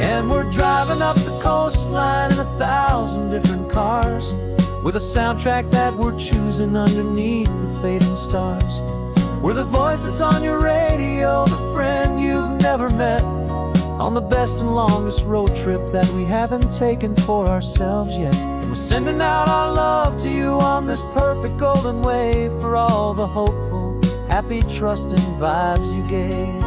S2: And we're driving up the coastline in 1,000 different cars, with a soundtrack that we're choosing underneath the fading stars. We're the voice that's on your radio, the friend you've never met, on the best and longest road trip that we haven't taken for ourselves yet. And we're sending out our love to you on this perfect golden wave, for all the hopeful, happy, trusting vibes you gave.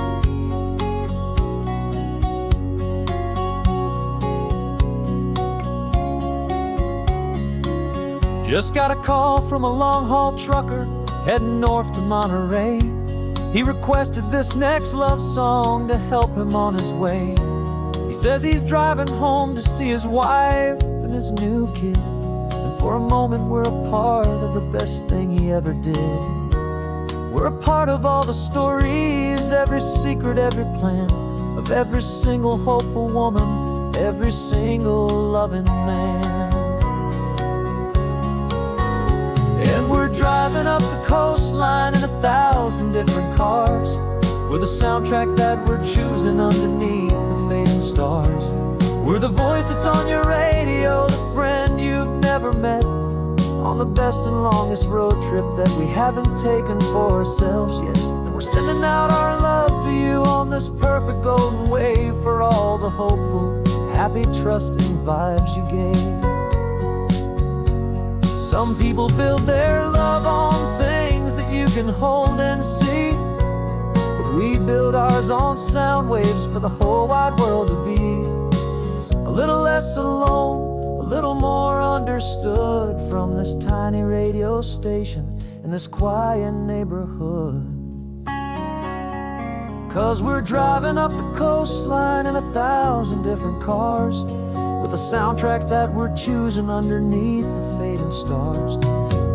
S2: Just got a call from a long-haul trucker heading north to Monterey. He requested this next love song to help him on his way. He says he's driving home to see his wife and his new kid, and for a moment we're a part of the best thing he ever did. We're a part of all the stories, every secret, every plan, of every single hopeful woman, every single loving man. And we're driving up the coastline in 1,000 different cars, with a soundtrack that we're choosing underneath the fading stars. We're the voice that's on your radio, the friend you've never met, on the best and longest road trip that we haven't taken for ourselves yet. And we're sending out our love to you on this perfect golden wave, for all the hopeful, happy, trusting vibes you gave. Some people build their love on things that you can hold and see, but we build ours on sound waves for the whole wide world to be a little less alone, a little more understood, from this tiny radio station in this quiet neighborhood. 'Cause we're driving up the coastline in 1,000 different cars, with a soundtrack that we're choosing underneath the fading stars.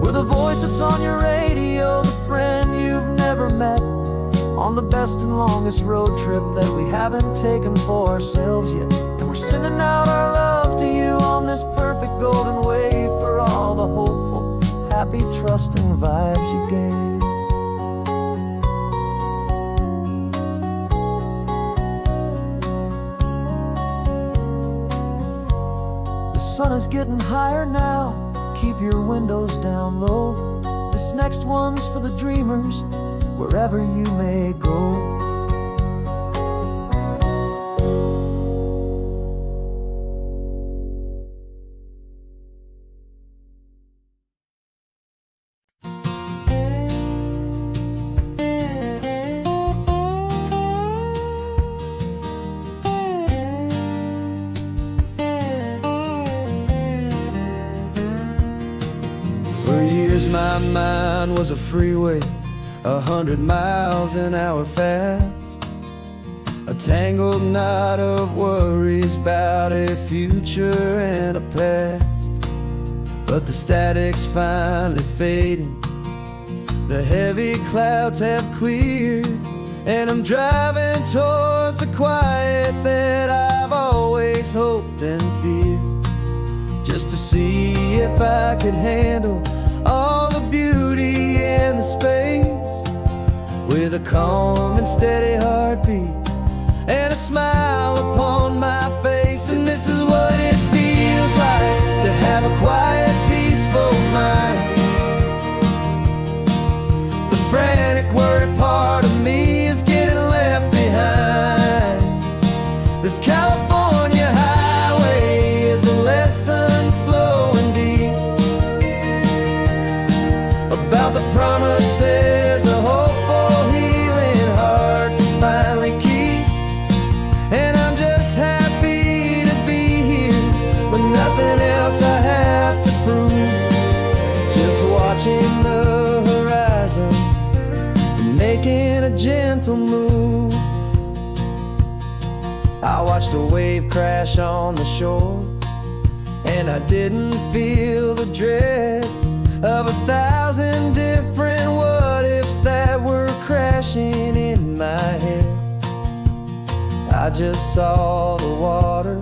S2: We're the voice that's on your radio, the friend you've never met, on the best and longest road trip that we haven't taken for ourselves yet. And we're sending out our love to you on this perfect golden wave, for all the hopeful, happy, trusting vibes you gave. The sun is getting higher now, keep your windows down low. This next one's for the dreamers, wherever you may go. For years my mind was a freeway, 100 miles an hour fast, a tangled knot of worries about a future and a past. But the static's finally fading, the heavy clouds have cleared, and I'm driving towards the quiet that I've always hoped and feared, just to see if I could handle all the beauty and the space, with a calm and steady heartbeat and a smile upon my face. And this is what it feels like to have a quiet, peaceful mind. The frantic, worried part of me is getting left behind. This California highway is a lesson slow and deep about the promises a hopeful, healing heart can finally keep. And I'm just happy to be here with nothing else I have to prove, just watching the horizon and making a gentle move. I watched a wave crash on the shore, and I didn't feel the dread of 1,000 different what-ifs that were crashing in my head. I just saw the water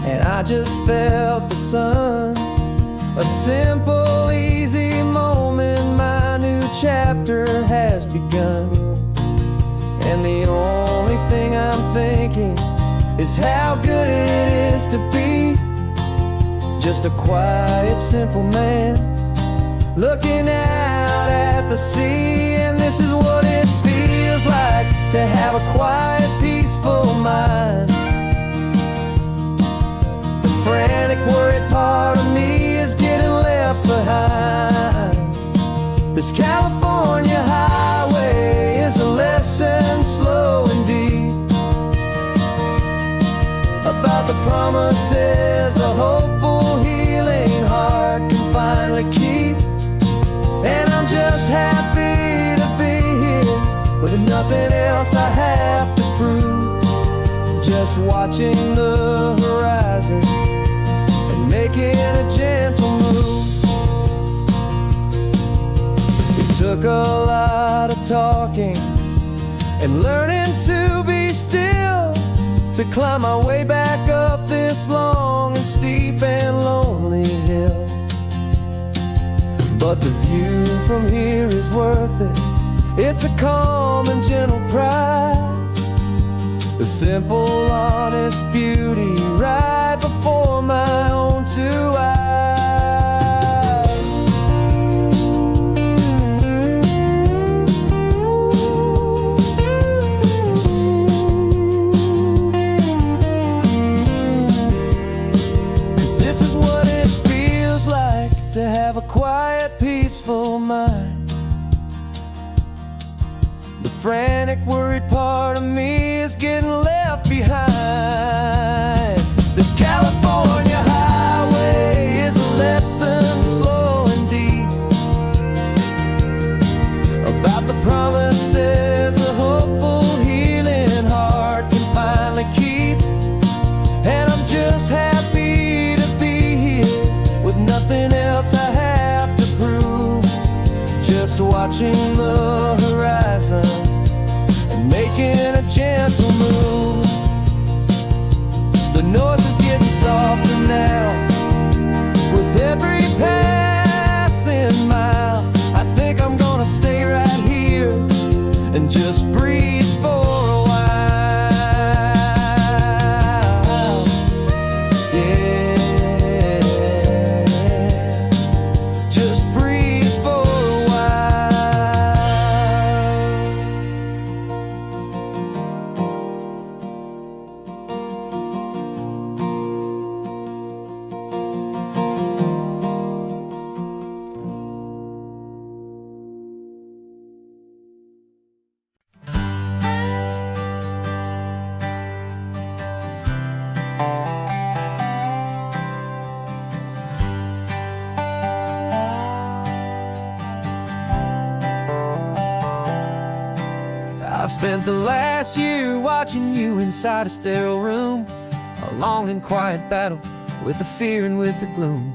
S2: and I just felt the sun. A simple, easy moment, my new chapter has begun. And the only thing I'm thinking is how good it is to be just a quiet, simple man looking out at the sea. And this is what it feels like to have a quiet, peaceful mind. The frantic, worried part of me is getting left behind. This California highway is a lesson, slow and deep, about the promises a hopeful, healing heart can finally keep. And I'm just happy to be here with nothing else I have to prove, just watching the horizon and making a gentle move. It took a lot of talking and learning to be still to climb my way back up this long and steep and lonely hill. But the view from here is worth it. It's a calm and gentle prize, the simple, honest beauty right before my own two eyes. 'Cause this is what it feels like to have a quiet, peaceful mind. The frantic, worried part of me is getting left behind. This California highway is a lesson, slow and deep, about the promises a hopeful, healing heart can finally keep. And I'm just happy to be here with nothing else I have to prove, just watching the horizon and making a gentle move. The noise is getting softer now with every passing mile. I think I'm gonna stay right here and just breathe for a while. Yeah, just breathe for a while. I've spent the last year watching you inside a sterile room, a long and quiet battle with the fear and with the gloom.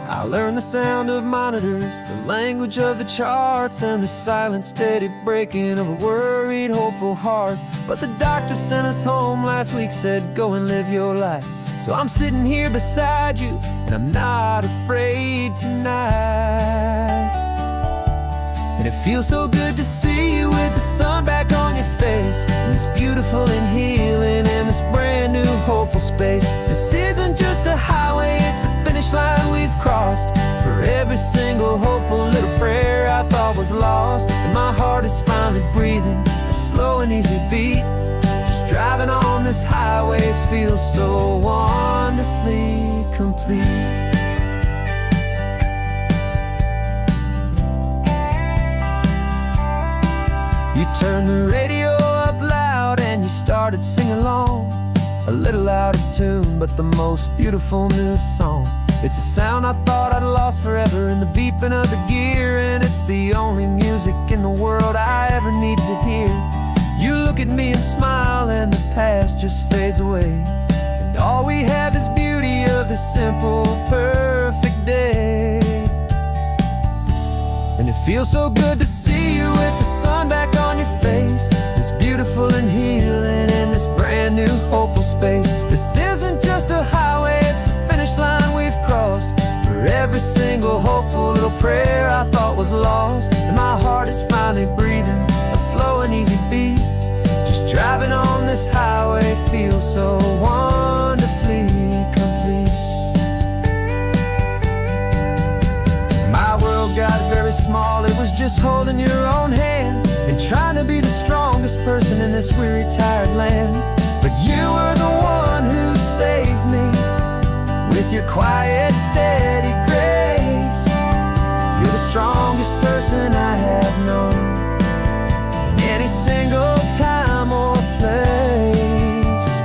S2: I learned the sound of monitors, the language of the charts, and the silent, steady breaking of a worried, hopeful heart. But the doctor sent us home last week, said go and live your life. So I'm sitting here beside you, and I'm not afraid tonight. And it feels so good to see you with the sun back on your face, and this beautiful and healing in this brand new hopeful space. This isn't just a highway, it's a finish line we've crossed. For every single hopeful little prayer I thought was lost, and my heart is finally breathing a slow and easy beat. Just driving on this highway feels so wonderfully complete. You turned the radio up loud and you started singing along, a little out of tune, but the most beautiful new song. It's a sound I thought I'd lost forever in the beeping of the gear, and it's the only music in the world I ever need to hear. You look at me and smile and the past just fades away, and all we have is beauty of this simple, perfect day. And it feels so good to see you with the sun back on your face, this beautiful and healing in this brand new hopeful space. This isn't just a highway,
S1: every single hopeful little prayer I thought was lost. And my heart is finally breathing a slow and easy beat. Just driving on this highway feels so wonderfully complete. My world got very small, it was just holding your own hand and trying to be the strongest person in this weary, tired land. But you were the one who saved me with your quiet, steady grace. You're the strongest person I have known in any single time or place.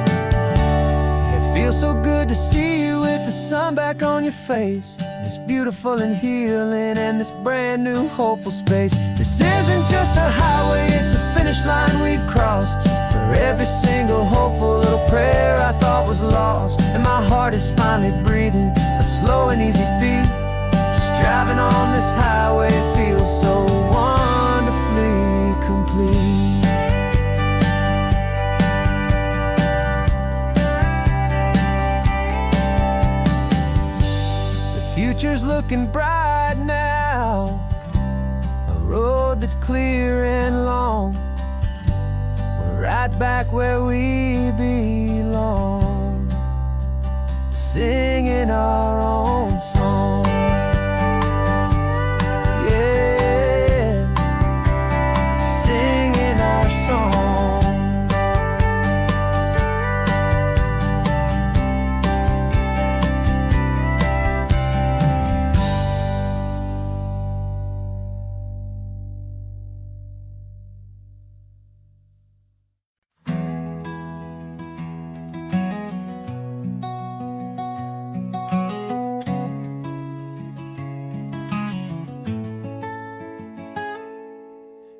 S1: It feels so good to see you with the sun back on your face. It's beautiful and healing and this brand new hopeful space. This isn't just a highway, it's a finish line we've crossed. For every single hopeful little prayer I thought was lost. And my heart is finally breathing a slow and easy beat. Just driving on this highway feels so wonderfully complete. Future's looking bright now, a road that's clear and long. We're right back where we belong, singing our own song. Yeah, singing our song.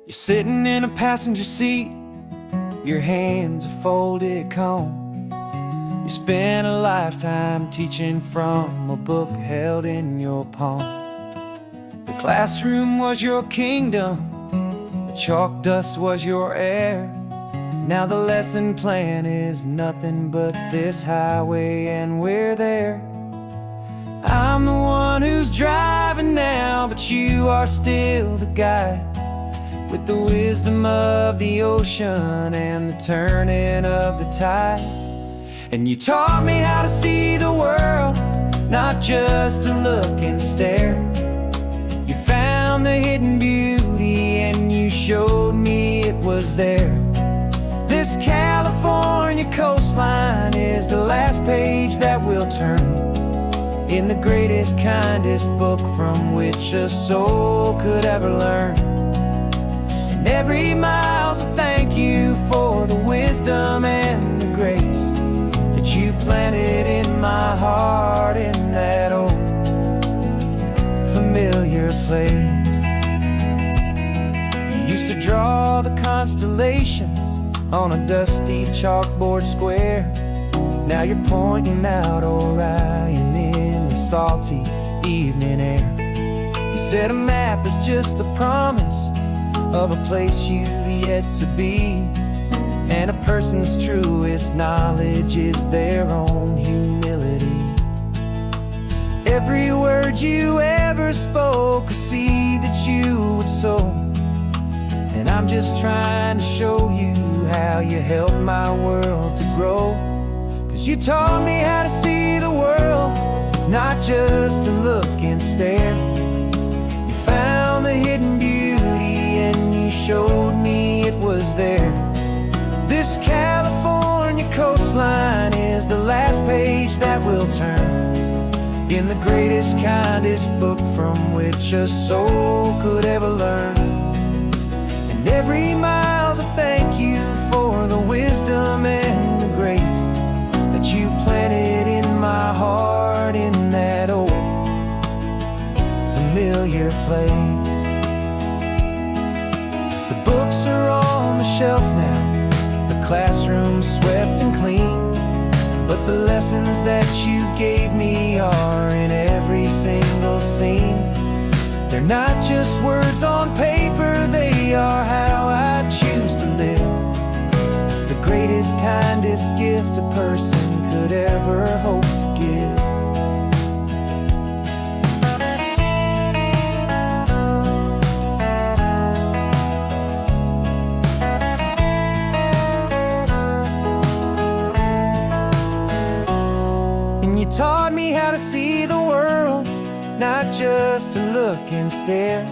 S1: You're sitting in a passenger seat, your hands are folded calm. You spent a lifetime teaching from a book held in your palm. The classroom was your kingdom, the chalk dust was your air. Now the lesson plan is nothing but this highway and we're there. I'm the one who's driving now, but you are still the guide, with the wisdom of the ocean and the turning of the tide. And you taught me how to see the world, not just to look and stare. You found the hidden beauty and you showed me it was there. This California coastline is the last page that we'll turn in the greatest, kindest book from which a soul could ever learn. Every mile's a thank you for the wisdom and the grace that you planted in my heart in that old familiar place. You used to draw the constellations on a dusty chalkboard square. Now you're pointing out Orion in the salty evening air. You said a map is just a promise of a place you've yet to be, and a person's truest knowledge is their own humility. Every word you ever spoke, a seed that you would sow, and I'm just trying to show you how you helped my world to grow. 'Cause you taught me how to see the world, not just to look and stare. You found the hidden beauty and you showed me it was there. This California coastline is the last page that we'll turn in the greatest, kindest book from which a soul could ever learn. And every mile's a thank you for the wisdom and the grace that you planted in my heart in that old familiar place. The books are on the shelf now, the classroom swept and clean, but the lessons that you gave me are in every single scene. They're not just words on paper, they are how I choose to live. The greatest, kindest gift a person could ever hope to give.
S2: not just to look and stare.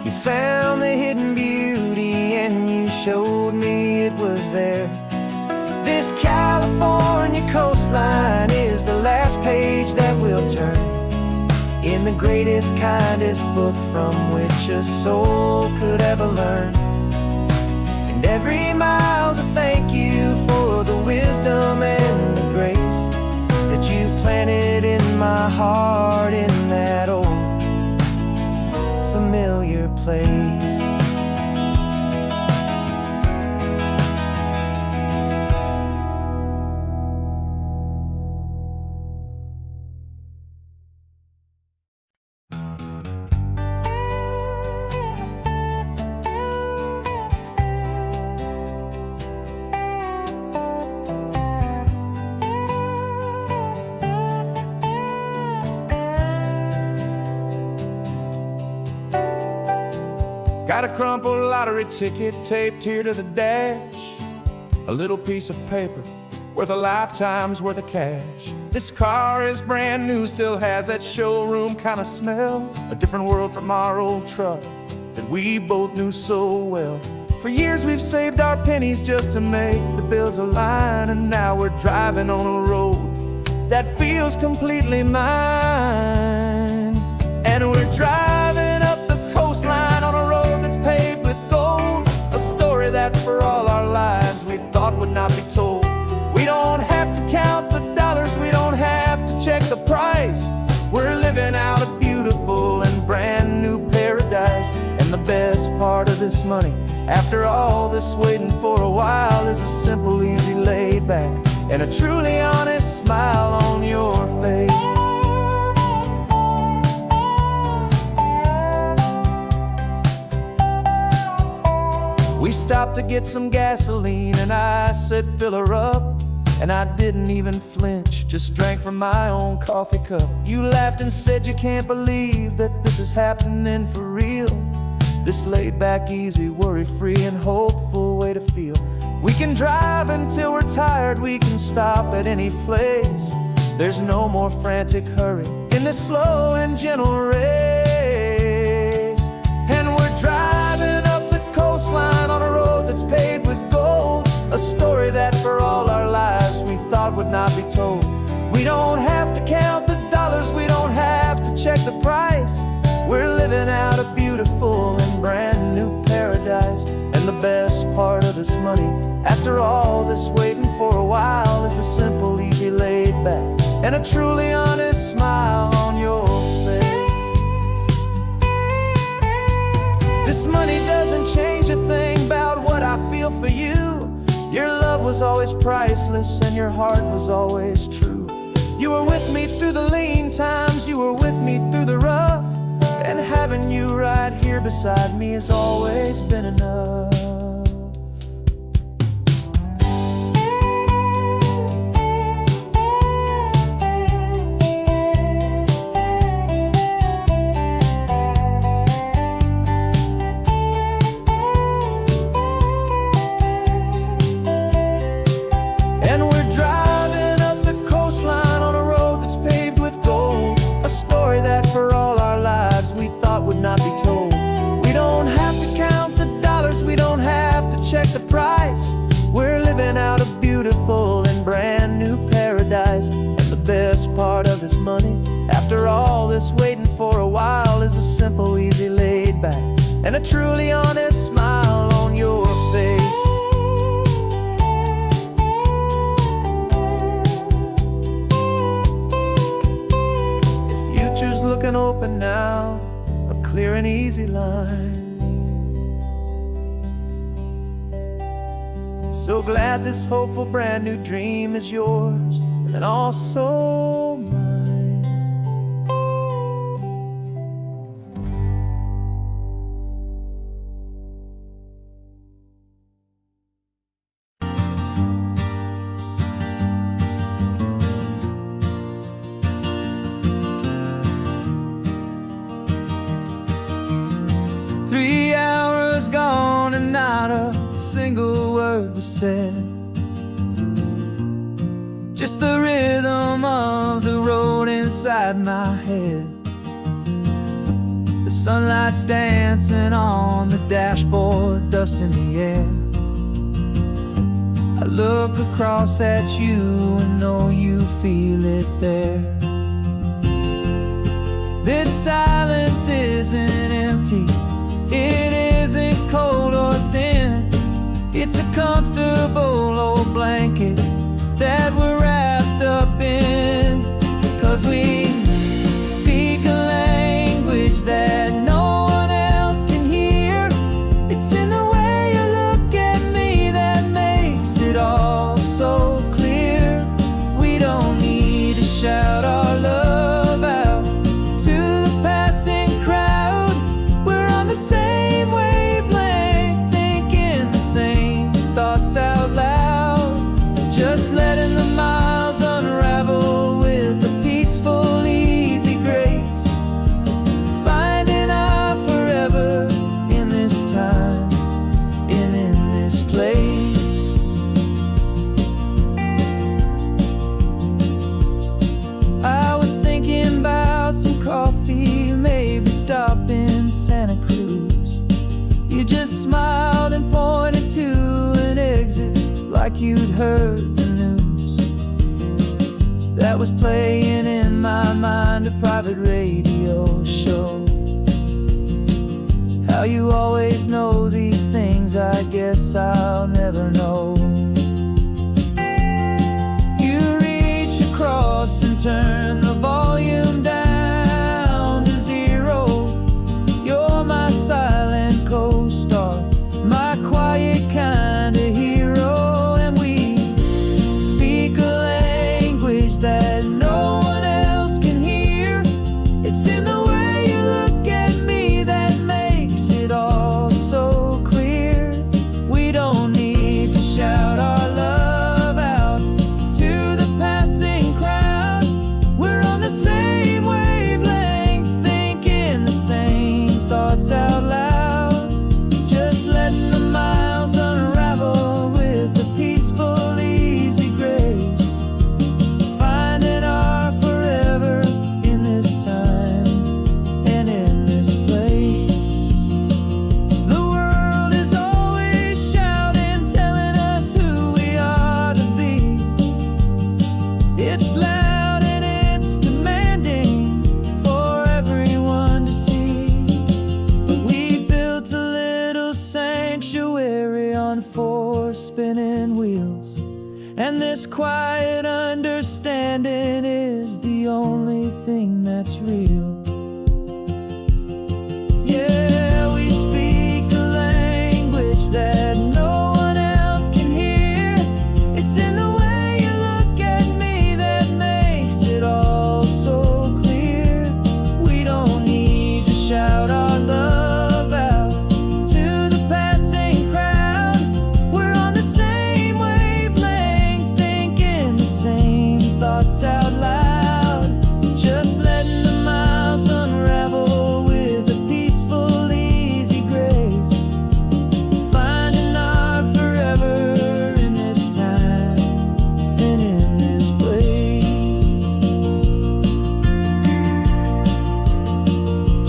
S2: You found the hidden beauty and you showed me it was there. This California coastline is the last page that we'll turn in the greatest, kindest book from which a soul could ever learn. And every mile's a thank you for the wisdom and the grace that you planted in my heart in that old familiar place. Got a crumpled lottery ticket taped here to the dash, a little piece of paper worth a lifetime's worth of cash. This car is brand new, still has that showroom kind of smell, a different world from our old truck that we both knew so well. For years we've saved our pennies just to make the bills align, and now we're driving on a road that feels completely mine. And we're driving up the coastline on a road that's paved with gold, a story that for all our lives we thought would not be told. We don't have to count the dollars, we don't have to check the price. We're living out a beautiful and brand new paradise. And the best part of this money, after all this waiting for a while, is a simple, easy, laid back and a truly honest smile on your face. We stopped to get some gasoline and I said fill her up, and I didn't even flinch, just drank from my own coffee cup. You laughed and said you can't believe that this is happening for real. This laid back, easy, worry-free and hopeful way to feel. We can drive until we're tired, we can stop at any place. There's no more frantic hurry in this slow and gentle race. And we're driving up the coastline on a road that's paved with gold, a story that for all our lives we thought would not be told. We don't have to count the dollars, we don't have to check the price. We're living out a beautiful and brand new paradise. And the best part of this money, after all this waiting for a while, is the simple, easy, laid back and a truly honest smile on your face. This money doesn't change a thing about what I feel for you. Your love was always priceless and your heart was always true. You were with me through the lean times, you were with me through the rough, and having you right here beside me has always been enough. Not be told. We don't have to count the dollars, we don't have to check the price. We're living out a beautiful and brand new paradise. And the best part of this money, after all this waiting for a while, is the simple, easy, laid back and a truly honest smile on your face. The future's looking open now, clear and easy line. So glad this hopeful brand new dream is yours and also mine. 3 hours gone and not a single word was said. Just the rhythm of the road inside my head. The sunlight's dancing on the dashboard, dust in the air. I look across at you and know you feel it there. This silence isn't empty, it isn't cold or thin. It's a comfortable old blanket that we're wrapped up in. 'Cause we speak a language that no one else can hear. It's in the way you look at me that makes it all so clear. We don't need to shout our love out to the passing crowd. We're on the same wavelength, thinking the same thoughts out loud. Just letting the miles unravel with a peaceful, easy grace. Finding our forever in this time and in this place. I was thinking about some coffee, maybe stop in Santa Cruz. You just smiled and pointed to an exit like you'd heard the news. That was playing in my mind, a private radio show. How you always know these things, I guess I'll never know. You reach across and turn the volume down to zero. You're my silent co-star, my quiet kind of hero. And we speak a language that no one else can hear. It's in the way you look at me that makes it all so clear. We don't need to shout our love out to the passing crowd. We're on the same wavelength, thinking the same thoughts out loud. Just letting the miles unravel with a peaceful, easy grace. Finding our forever in this time and in this place. The world is always shouting, telling us who we are to be. It's loud and it's demanding for everyone to see. But we built a little sanctuary on four spinning wheels, and this quiet understanding is the only thing that's real. Yeah, we speak a language that no one else can hear. It's in the way you look at me that makes it all so clear. We don't need to shout our love out to the passing crowd. We're on the same wavelength, thinking the same thoughts out loud. Just letting the miles unravel with a peaceful, easy grace. Finding our forever in this time and in this place.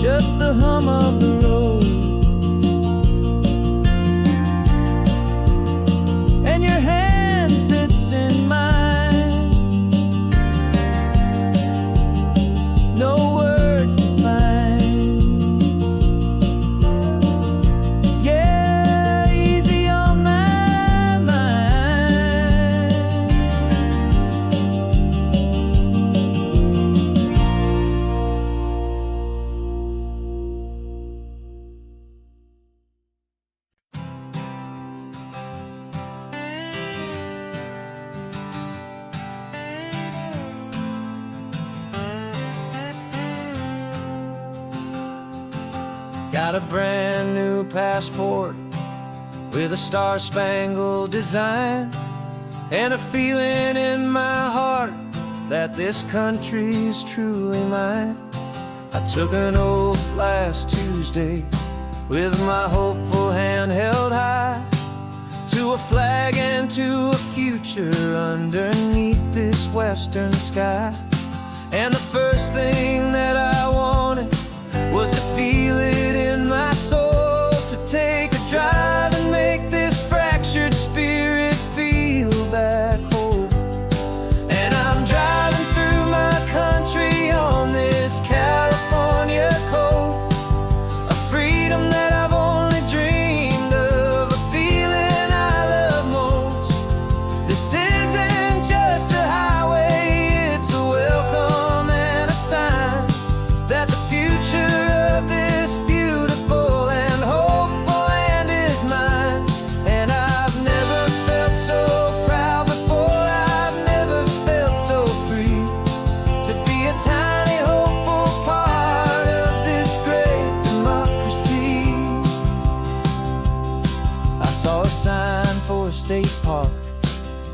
S2: Just the hum of the road and your hand fits in mine. No words to find. Yeah, easy on my mind. Got a brand new passport with a star-spangled design, and a feeling in my heart that this country's truly mine. I took an oath last Tuesday with my hopeful hand held high to a flag and to a future underneath this western sky. And the first thing that I wanted was to feel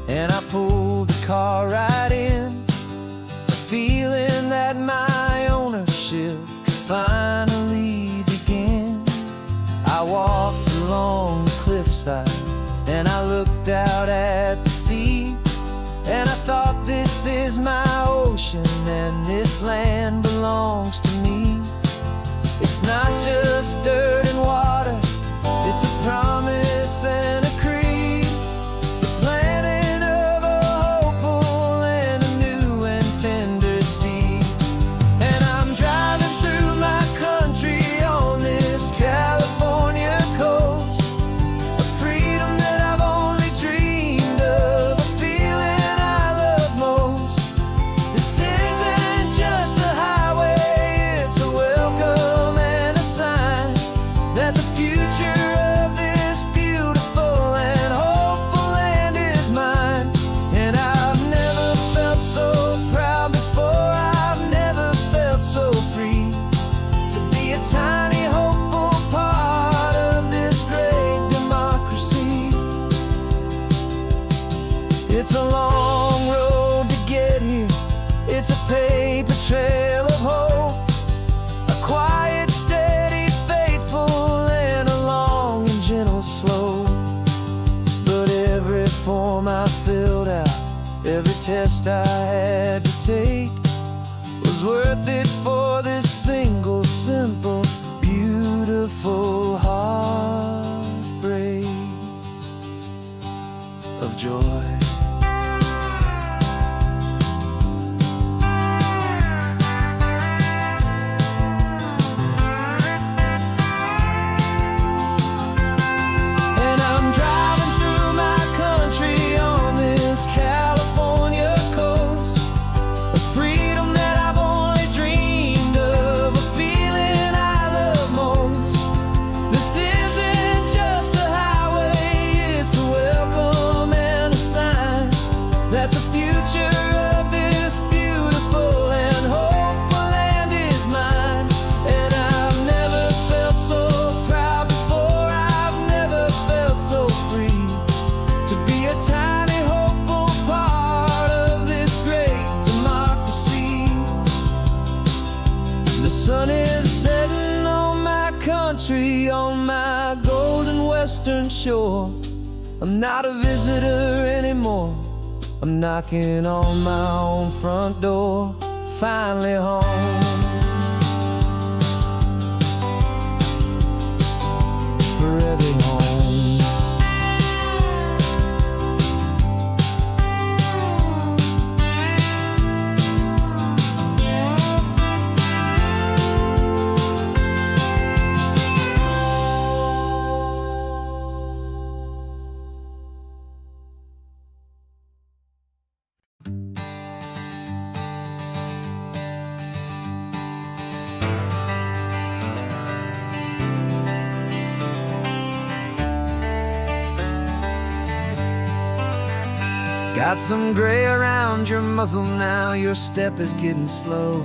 S2: and I pulled the car right in, feeling that my ownership could finally begin. I walked along the cliffside and I looked out at the sea, and I thought, this is my ocean and this land belongs to me. It's not just dirt and water, it's a promise and a creed, the planting of a hopeful and a new and tender seed. And I'm driving through my country on this California coast, a freedom that I've only dreamed of, a feeling I love most. This isn't just a highway, it's a welcome and a sign that the future of this beautiful and hopeful land is mine. And I've never felt so proud before, I've never felt so free to be a tiny hopeful part of this great democracy. It's a long road to get here, it's a paper trail of hope, a quiet, steady, faithful, and a long and gentle slope. But every form I filled out, every test I had to take, was worth it for this single, simple, beautiful heartbreak of joy. And I'm driving through my country on this California coast, a freedom that I've only dreamed of, a feeling I love most. This isn't just a highway, it's a welcome and a sign that the future of this beautiful and hopeful land is mine. And I've never felt so proud before, I've never felt so free to be a tiny hopeful part of this great democracy. The sun is setting on my country, on my golden western shore. I'm not a visitor anymore, I'm knocking on my own front door, finally home. Forever home. Got some gray around your muzzle now, your step is getting slow,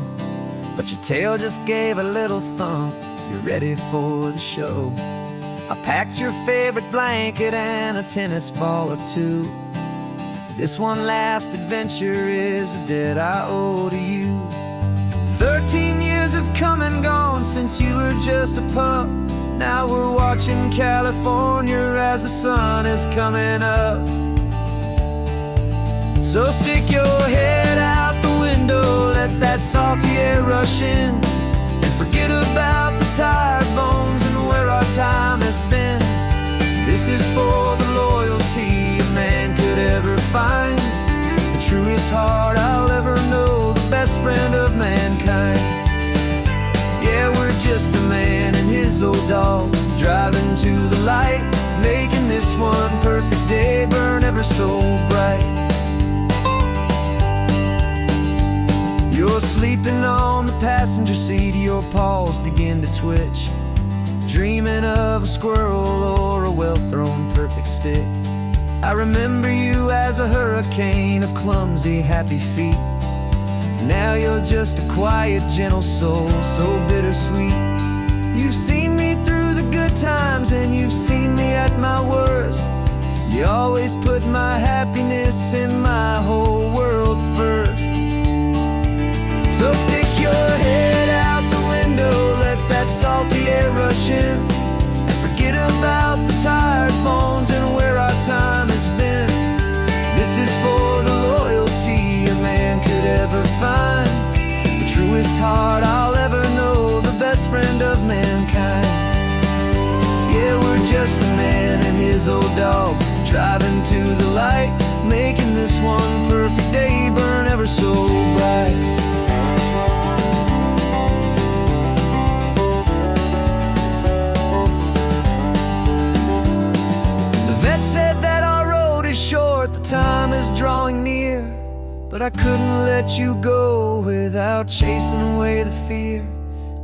S2: but your tail just gave a little thump, you're ready for the show. I packed your favorite blanket and a tennis ball or two. This one last adventure is a debt I owe to you. 13 years have come and gone since you were just a pup. Now we're watching California as the sun is coming up. So stick your head out the window, let that salty air rush in, and forget about the tired bones and where our time has been. This is for the loyalty a man could ever find, the truest heart I'll ever know, the best friend of mankind. Yeah, we're just a man and his old dog, driving to the light, making this one perfect day burn ever so bright. You're sleeping on the passenger seat, your paws begin to twitch, dreaming of a squirrel or a well-thrown perfect stick. I remember you as a hurricane of clumsy, happy feet. Now you're just a quiet, gentle soul, so bittersweet. You've seen me through the good times and you've seen me at my worst.
S1: He always put my happiness and my whole world first. So stick your head out the window, let that salty air rush in, and forget about the tired bones and where our time has been. This is for the loyalty a man could ever find, the truest heart I'll ever know, the best friend of mankind. Yeah, we're just a man and his old dog, driving to the light, making this one perfect day burn ever so bright. The vet said that our road is short, the time is drawing near, but I couldn't let you go without chasing away the fear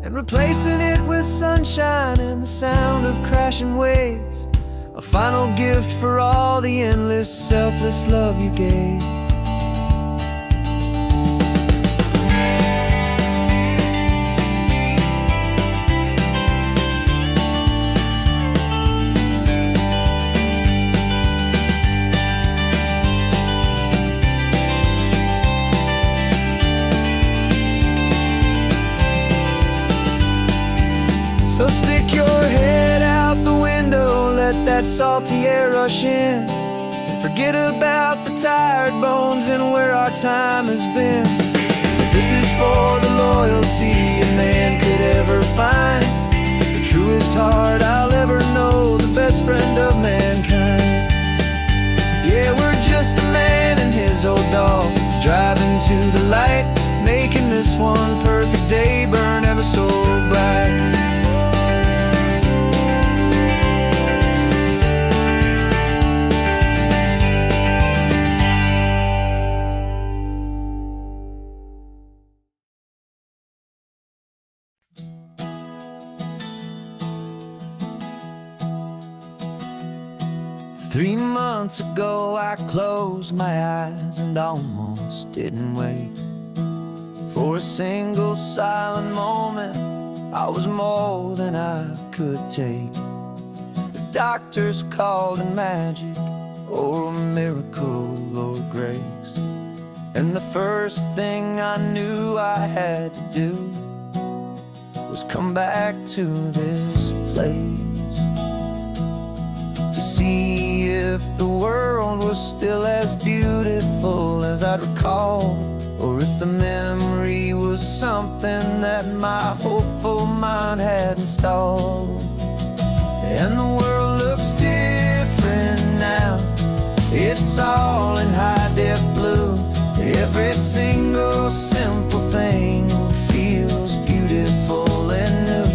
S1: and replacing it with sunshine and the sound of crashing waves, a final gift for all the endless, selfless love you gave. So stick your head out the window, let that salty air rush in, and forget about the tired bones and where our time has been. This is for the loyalty a man could ever find, the truest heart I'll ever know, the best friend of mankind. Yeah, we're just a man and his old dog, driving to the light, making this one perfect day burn ever so bright. 3 months ago I closed my eyes and almost didn't wake. For a single silent moment I was more than I could take. The doctors called it magic, or a miracle, or grace. And the first thing I knew I had to do was come back to this place, to see if the world was still as beautiful as I'd recall, or if the memory was something that my hopeful mind had installed. And the world looks different now, it's all in high-def blue. Every single simple thing feels beautiful and new.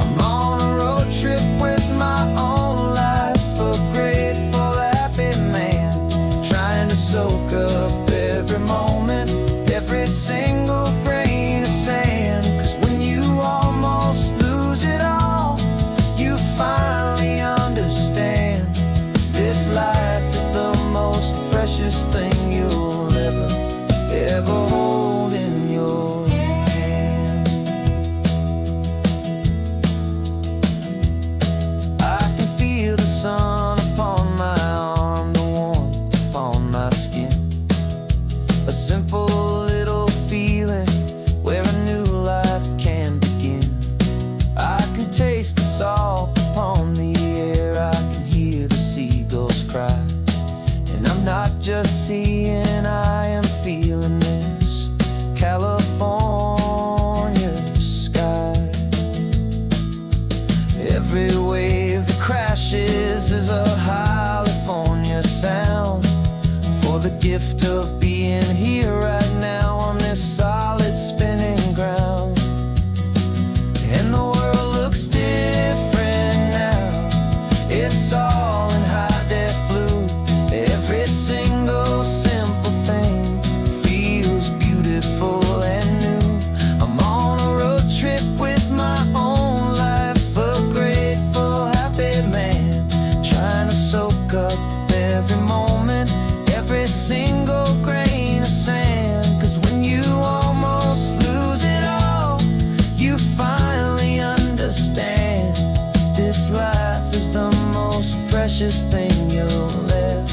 S1: I'm on a road trip with my own life, a grateful, happy man, trying to soak up every moment, every single grain of sand. 'Cause when you almost lose it all, you finally understand this life is the most precious thing you'll ever hold in your hand. I can feel the sun upon my arm, the warmth upon my skin, a simple little feeling where a new life can begin. I can taste the salt upon the air, I can hear the seagulls cry, and I'm not just seeing, I am feeling this California sky. Every wave that crashes is a California sound, for the gift of being here right now on this solid spinning ground. And the world looks different now, it's all in high-def blue. Every single simple thing feels beautiful and new. I'm on a road trip with my own life, a grateful, happy man, trying to soak up every moment, every single grain of sand. 'Cause when you almost lose it all, you finally understand this life is the most precious thing you'll ever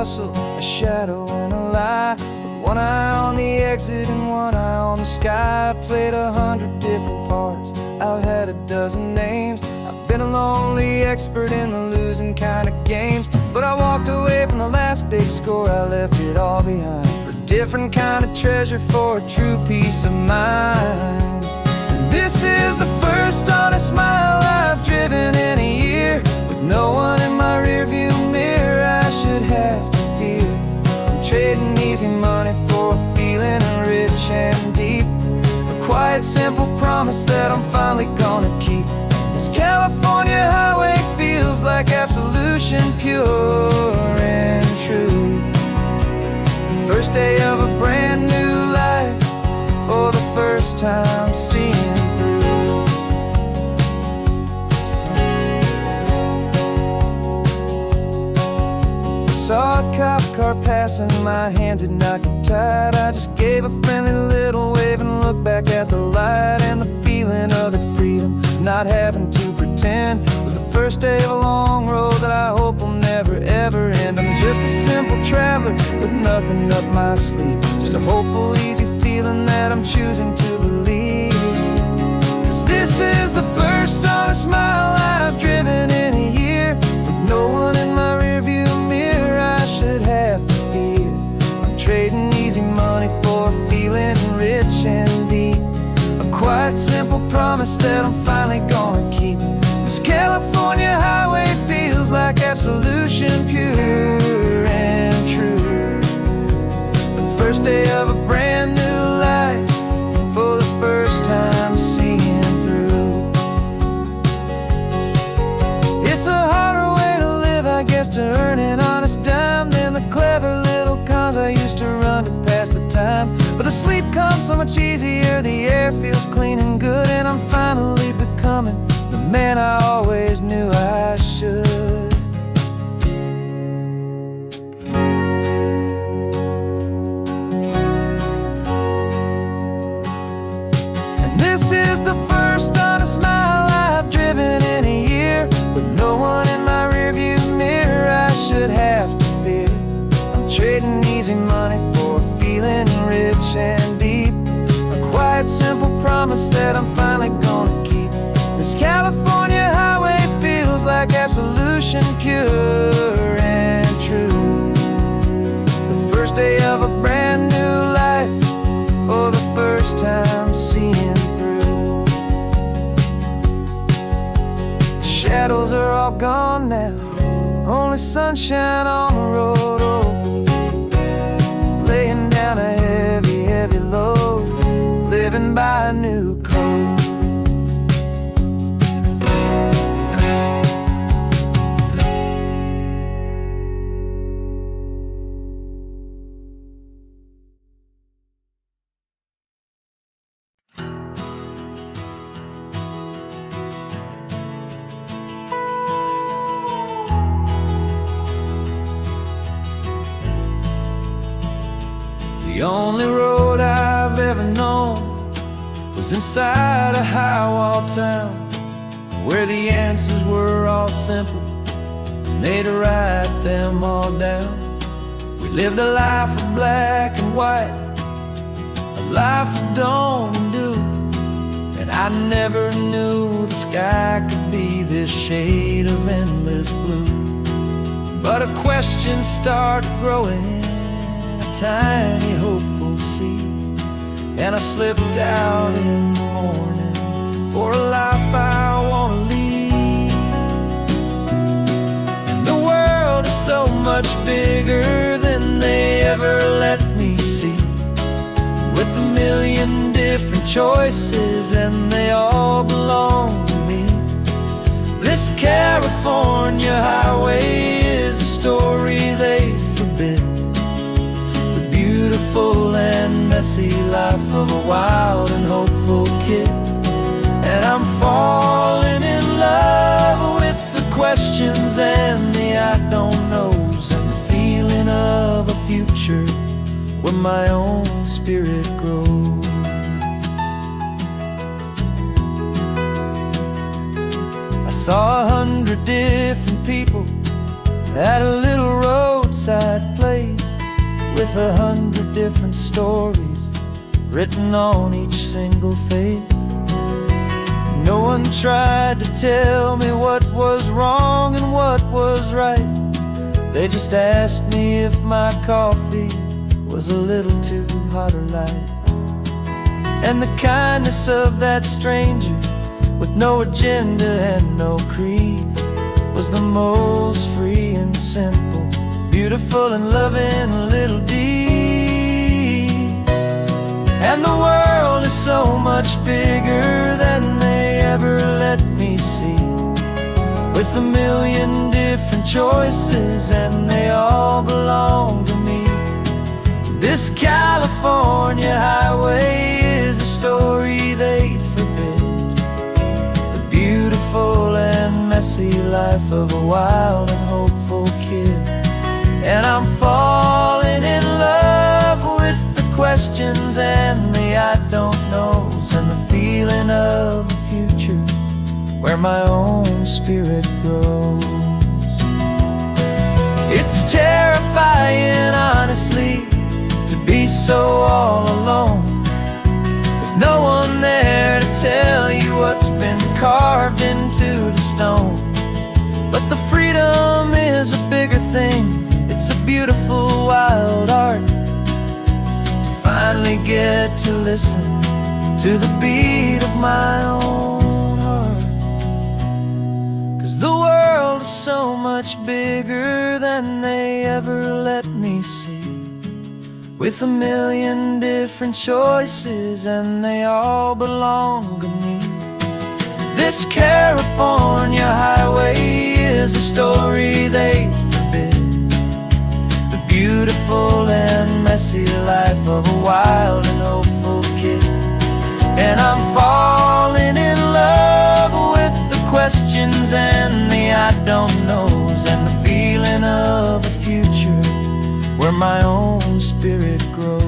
S2: hustle, a shadow and a lie. With one eye on the exit and one eye on the sky. I played 100 different parts, I've had a dozen names. I've been a lonely expert in the losing kind of games. But I walked away from the last big score, I left it all behind for a different kind of treasure, for a true peace of mind. And this is the first honest mile I've driven in a year, with no one in my rearview mirror I should have to fear. I'm trading easy money for a feeling rich and deep, a quiet simple promise that I'm finally gonna keep. This California highway feels like absolution, pure and true. The first day of a brand new life, for the first time seeing through. Saw a cop car passing, my hands had not got tied. I just gave a friendly little wave and looked back at the light. And the feeling of the freedom, not having to pretend, was the first day of a long road that I hope will never ever end. I'm just a simple traveler with nothing up my sleeve, just a hopeful, easy feeling that I'm choosing to believe. 'Cause this is the first honest mile I've driven in a year, with no one in my rearview mirror I should have to fear. I'm trading easy money for a feeling rich and deep, a quiet simple promise that I'm finally gonna keep. This California highway feels like absolution, pure and true. The first day of a brand new life, for the first time seeing through. It's a harder way to live, I guess, to earn an honest dime than the clever little cons I used to run to pass the time. But the sleep comes so much easier, the air feels clean and good, and I'm finally becoming the man I always knew I should. And this is the first honest mile I've driven in a year, with no one in my rearview mirror I should have to fear. I'm trading easy money for a feeling rich and deep, a quiet simple promise that I'm finally gonna keep. This California highway feels like absolution, pure and true. The first day of a brand new life, for the first time seeing through. The shadows are all gone now, only sunshine on the road. Oh, laying down a heavy, heavy load, living by a new code. The only road I've ever known was inside a high-wall town, where the answers were all simple, and they'd write them all down. We lived a life of black and white, a life of dawn and dew, and I never knew the sky could be this shade of endless blue. But a question started growing, tiny hopeful seed, and I slipped out in the morning for a life I wanna lead. And the world is so much bigger than they ever let me see, with a million different choices and they all belong to me. This California highway is a story they forbid, beautiful and messy life of a wild and hopeful kid. And I'm falling in love with the questions and the I don't knows, and the feeling of a future where my own spirit grows. I saw 100 different people at a little roadside place, with 100 different stories written on each single face. No one tried to tell me what was wrong and what was right. They just asked me if my coffee was a little too hot or light. And the kindness of that stranger, with no agenda and no creed, was the most free and simple, beautiful and loving little deed. And the world is so much bigger than they ever let me see, with a million different choices and they all belong to me. This California highway is a story they'd forbid, the beautiful and messy life of a wild and hopeful kid. And I'm falling in love with the questions and the I don't knows, and the feeling of a future where my own spirit grows. It's terrifying, honestly, to be so all alone, with no one there to tell you what's been carved into the stone. But the freedom is a bigger thing. It's a beautiful wild art to finally get to listen to the beat of my own heart. 'Cause the world is so much bigger than they ever let me see, with a million different choices and they all belong to me. This California highway is a story they forbid, the beautiful and messy life of a wild and hopeful kid. And I'm falling in love with the questions and the I don't knows, and the feeling of a future where my own spirit grows.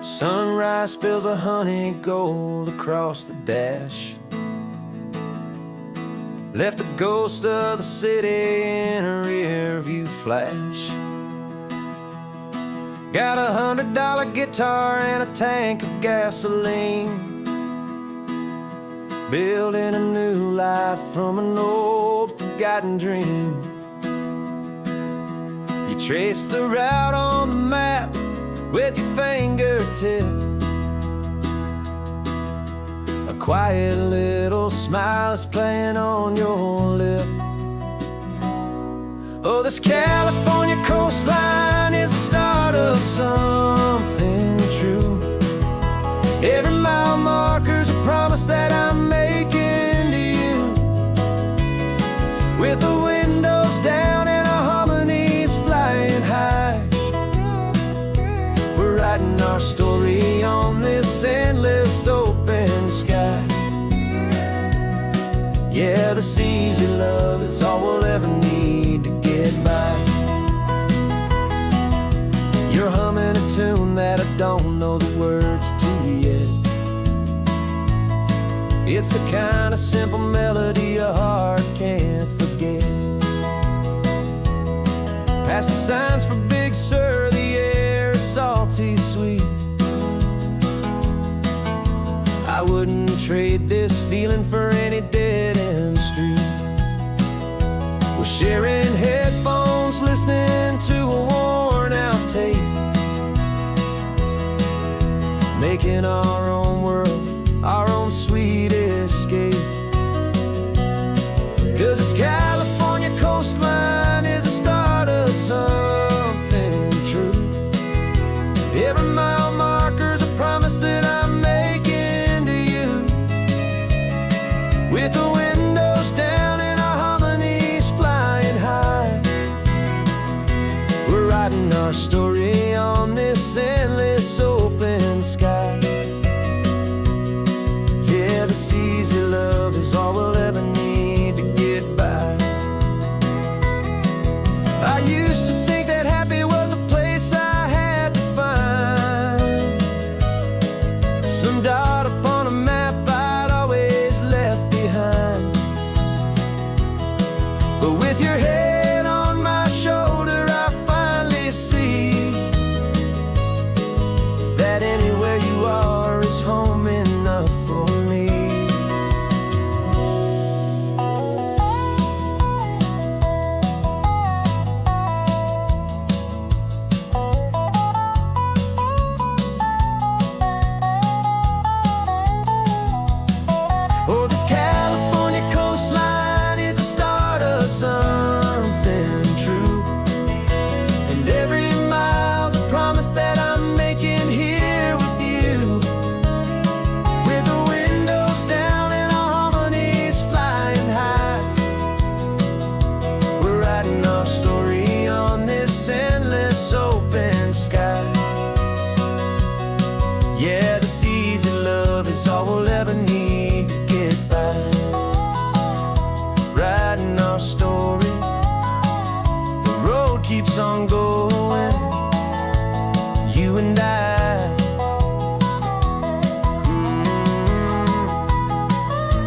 S2: Sunrise spills a honey gold across the dash, left the ghost of the city in a rear view flash. Got a $100 guitar and a tank of gasoline, building a new life from an old forgotten dream. You trace the route on the map with your fingertip, a quiet little smile is playing on your lip. Oh, this California coastline is the start of something true. Every mile marker's a promise that I'm making to you, with the windows down and our harmonies flying high. We're writing our story on this endless open sky. Yeah, this easy love is all we'll ever need to get by. You're humming a tune that I don't know the words to yet. It's the kind of simple melody a heart can't forget. Past the signs for Big Sur, the air is salty sweet. I wouldn't trade this feeling for any dead-end street. We're sharing headphones, listening to a worn-out tape, making our own world, our own sweet escape. 'Cause this California coastline is the start of something true. Every mile marker's a promise that I'm making to you, with the windows down and our harmonies flying high.
S1: our story on this endless open sky. Yeah, this easy love is all we'll ever need to get by. I used to think that happy was a place I had to find, some dot upon a map I'd always left behind. But with your head on my shoulder, I finally see that anywhere you are is home enough for me. Oh, this California coastline is the start of something true, and every mile's a promise that I'm making here with you. With the windows down and our harmonies flying high, we're writing our story on this endless open sky. Yeah, this easy love is all we'll ever need to get by. Writing our story, the road keeps on going, you and I.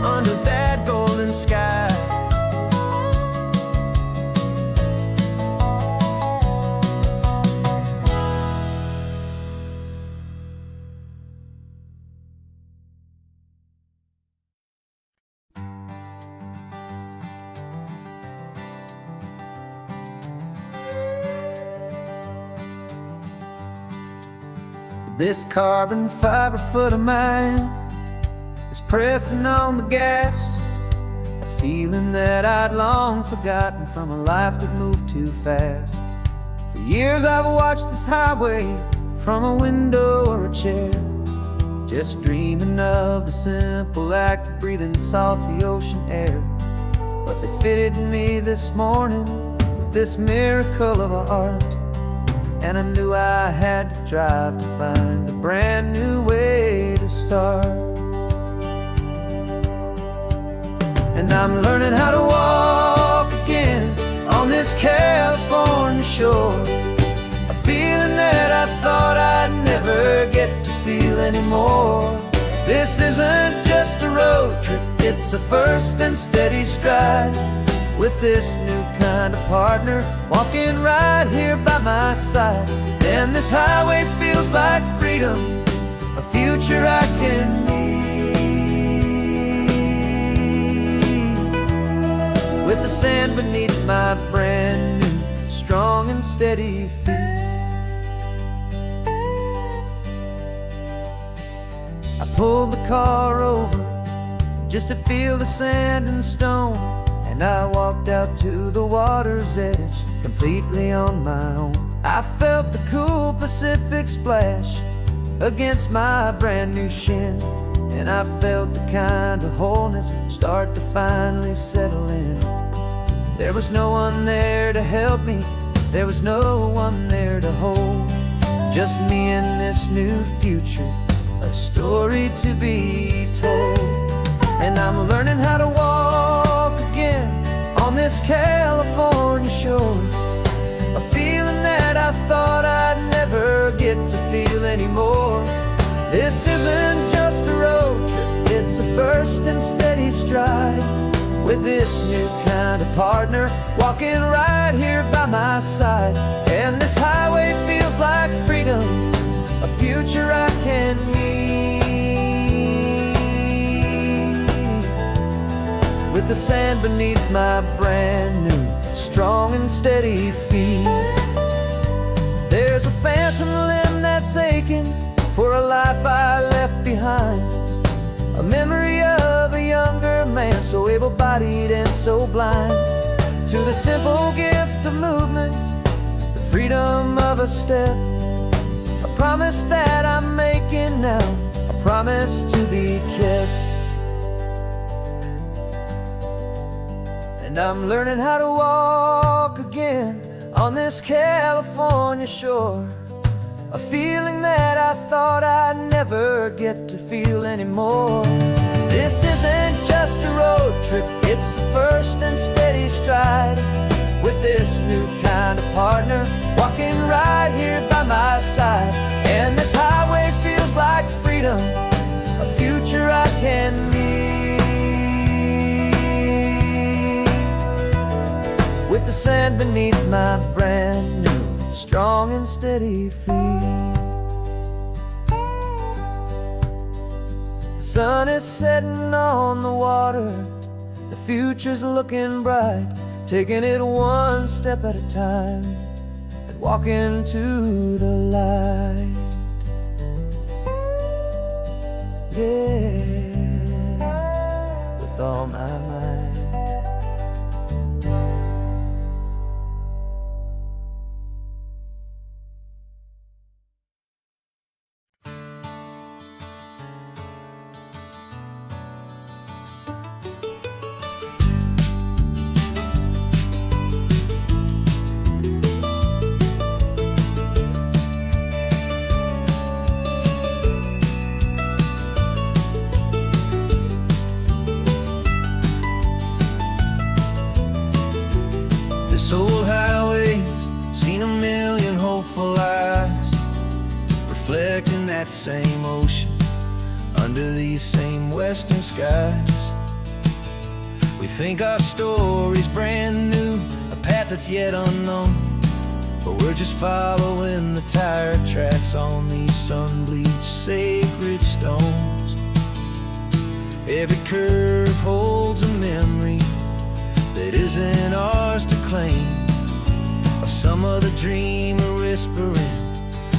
S1: Under that golden sky. This carbon fiber foot of mine is pressing on the gas, a feeling that I'd long forgotten from a life that moved too fast. For years I've watched this highway from a window or a chair, just dreaming of the simple act of breathing salty ocean air. But they fitted me this morning with this miracle of art, and I knew I had to drive to find a brand new way to start. And I'm learning how to walk again on this California shore, a feeling that I thought I'd never get to feel anymore. This isn't just a road trip, it's a first and steady stride, with this new kind of partner walking right here by my side. And this highway feels like freedom, a future I can need, with the sand beneath my brand new strong and steady feet. I pulled the car over just to feel the sand and stone, and I walked out to the water's edge, completely on my own. I felt the cool Pacific splash against my brand new shin, and I felt the kind of wholeness start to finally settle in. There was no one there to help me, there was no one there to hold, just me and this new future, a story to be told. And I'm learning how to walk again on this California shore, a feeling that I thought I'd never get to feel anymore. This isn't just a road trip, it's a first and steady stride, with this new kind of partner walking right here by my side. And this highway feels like freedom, a future I can need, with the sand beneath my brand new strong and steady feet. There's a phantom limb that's aching for a life I left behind, a memory of a younger man, so able-bodied and so blind, to the simple gift of movement, the freedom of a step, a promise that I'm making now, a promise to be kept. And I'm learning how to walk again on this California shore. A feeling that I thought I'd never get to feel anymore. This isn't just a road trip, it's a first and steady stride. With this new kind of partner, walking right here by my side. And this highway feels like freedom, a future I can meet. With the sand beneath my brand new, strong and steady feet. The sun is setting on the water, the future's looking bright. Taking it one step at a time and walking to the light. Yeah, with all my might.
S2: This old highway's seen a million hopeful eyes, reflecting that same ocean under these same western skies. We think our story's brand new, a path that's yet unknown, but we're just following the tire tracks on these sun-bleached sacred stones. Every curve holds a memory that isn't ours to claim, of some other dreamer whispering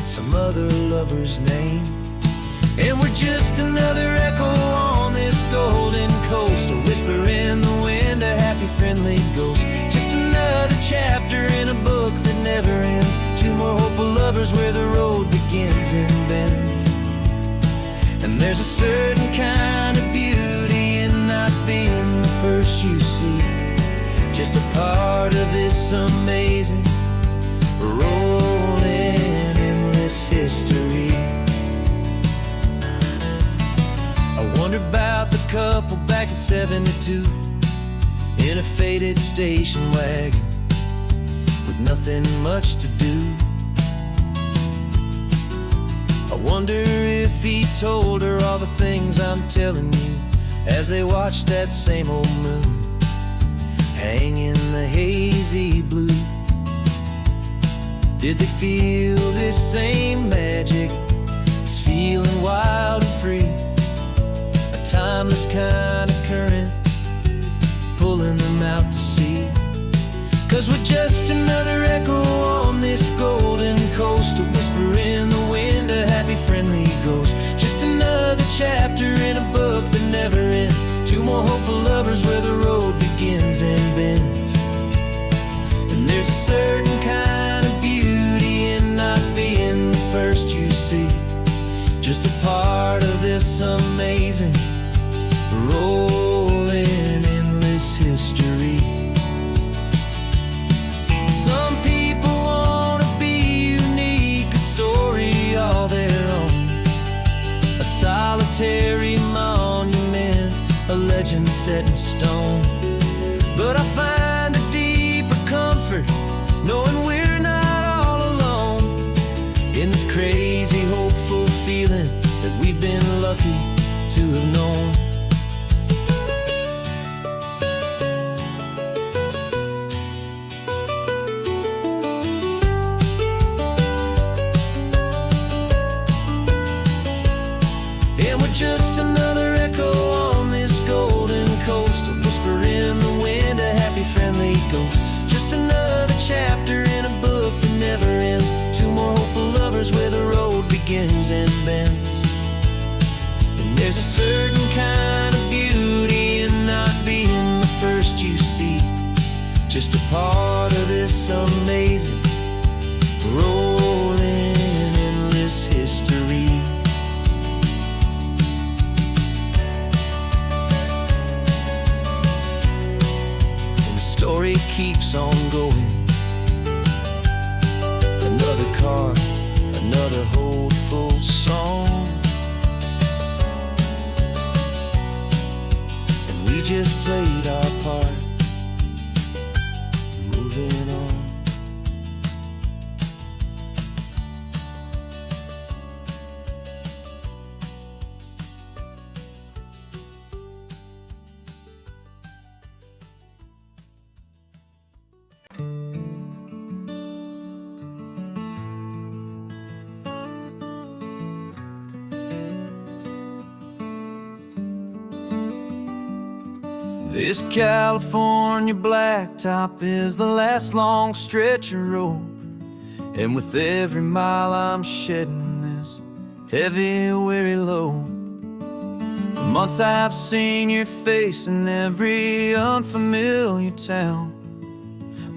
S2: some other lover's name. And we're just another echo on this golden coast, a whisper in the wind, a happy friendly ghost. Just another chapter in a book that never ends, two more hopeful lovers where the road begins and bends. And there's a certain kind of beauty in not being the first you see, just a part of this amazing, rolling, endless history. I wonder about the couple back in '72 in a faded station wagon with nothing much to do. I wonder if he told her all the things I'm telling you as they watched that same old moon hang in the hazy blue. Did they feel this same magic, this feeling wild and free, a timeless kind of current pulling them out to sea? 'Cause we're just another echo on this golden coast, a whisper in the wind, a happy friendly ghost. Just another chapter in a book that never ends, two more hopeful lovers where the road begins and bends. And there's a certain kind of beauty in not being the first you see, just a part of this amazing, rolling, endless history. Some people wanna be unique, a story all their own, a solitary monument, a legend set in stone. But I find a deeper comfort knowing we're not all alone in this crazy, hopeful feeling that we've been lucky to have known. And we're just another echo on this golden coast, a whisper in the wind, a happy friendly ghost. Just another chapter in a book that never ends, two more hopeful lovers where the road begins and bends. And there's a certain kind of beauty in not being the first you see, just a part of this amazing, rolling, endless history. Story keeps on going, another hopeful song, and we just played our part, moving on. This California blacktop is the last long stretch of road, and with every mile I'm shedding this heavy, weary load. For months I've seen your face in every unfamiliar town,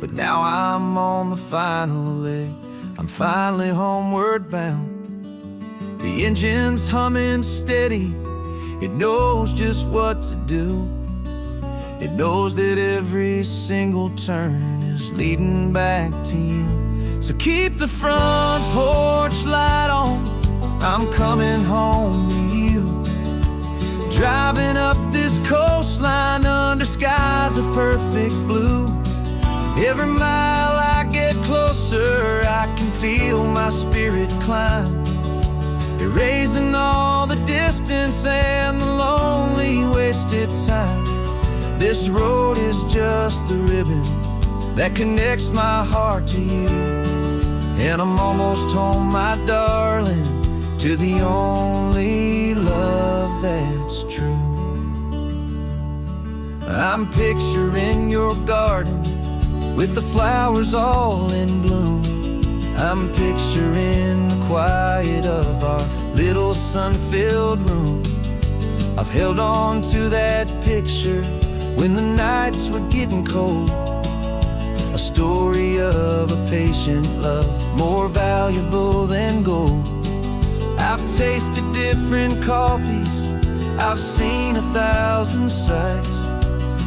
S2: but now I'm on the final leg, I'm finally homeward bound. The engine's humming steady, it knows just what to do. It knows that every single turn is leading back to you. So keep the front porch light on, I'm coming home to you. Driving up this coastline under skies of perfect blue. Every mile I get closer, I can feel my spirit climb, erasing all the distance and the lonely wasted time. This road is just the ribbon that connects my heart to you, and I'm almost home, my darling, to the only love that's true. I'm picturing your garden with the flowers all in bloom. I'm picturing the quiet of our little sun-filled room. I've held on to that picture when the nights were getting cold, a story of a patient love, more valuable than gold. I've tasted different coffees, I've seen 1,000 sights,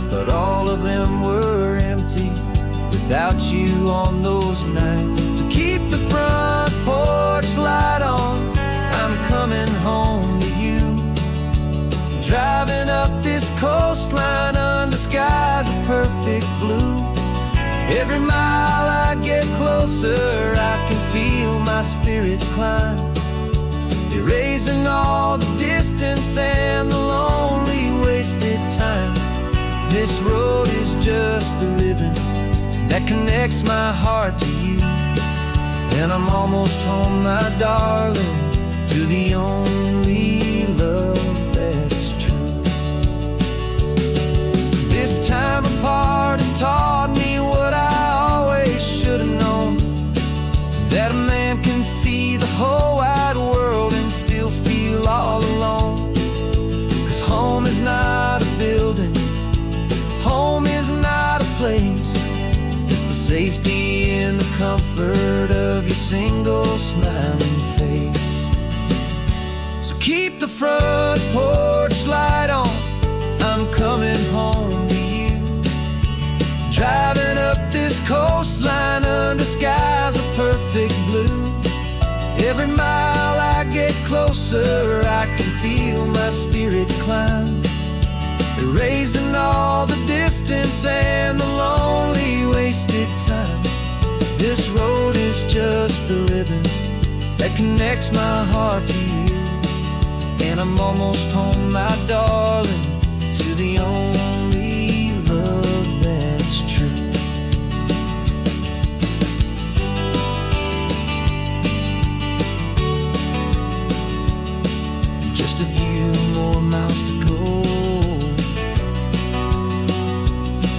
S2: but all of them were empty without you on those nights. So keep the front porch light on, I'm coming home to you. Driving up this coastline under skies of perfect blue. Every mile I get closer, I can feel my spirit climb, erasing all the distance and the lonely wasted time. This road is just the ribbon that connects my heart to you, and I'm almost home, my darling, to the only love that's true. This time apart has taught me what I always should have known, that a man can see the whole wide world and still feel all alone. 'Cause home is not a building, home is not a place, it's the safety and the comfort of your single smiling face. So keep the front porch light on, I'm coming home to you. Driving up this coastline under skies of perfect blue. Every mile I get closer, I can feel my spirit climb, erasing all the distance and the lonely wasted time. This road is just the ribbon that connects my heart to you, and I'm almost home, my darling, to the only love that's true. Just a few more miles to go,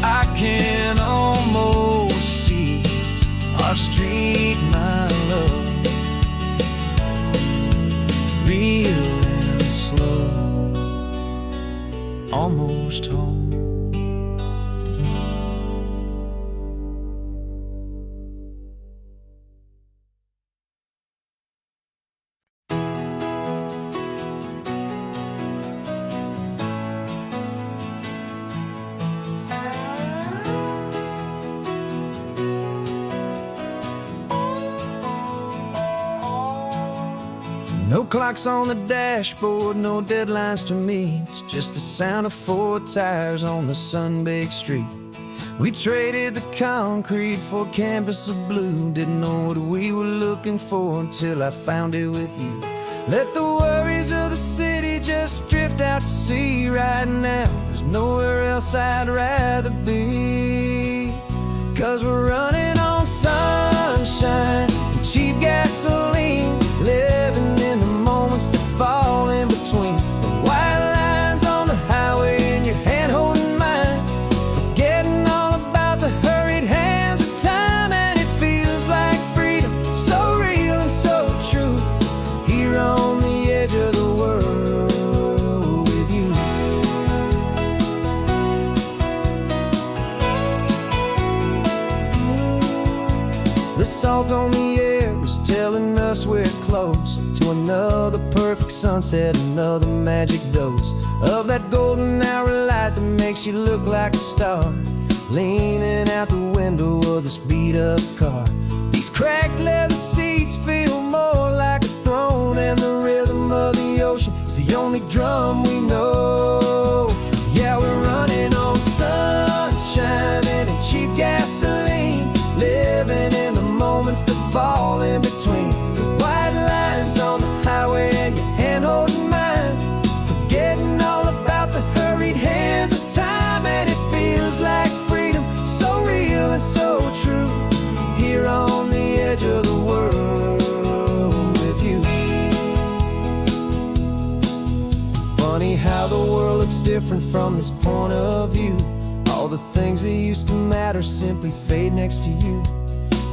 S2: I can almost see our street, my love, real and slow, almost home. No clocks on the dashboard, no deadlines to meet. It's just the sound of 4 tires on the sun-baked street. We traded the concrete for a canvas of blue. Didn't know what we were looking for until I found it with you. Let the worries of the city just drift out to sea right now. There's nowhere else I'd rather be. 'Cause we're running on sunshine and cheap gasoline, living in the moments that fall in between. The white lines on the highway and your hand holding mine, forgetting all about the hurried hands of time. And it feels like freedom, so real and so true, here on the edge of the world with you. The salt on the air is telling us we're close to another perfect sunset, another magic dose of that golden hour light that makes you look like a star, leaning out the window of this beat-up car. These cracked leather seats feel more like a throne, and the rhythm of the ocean is the only drum we know. Yeah, we're running on sunshine and cheap gasoline, living in the moments that fall in between. The white lines on the highway and your hand holding mine, forgetting all about the hurried hands of time. And it feels like freedom, so real and so true, here on the edge of the world with you. Funny how the world looks different from this point of view. All the things that used to matter simply fade next to you.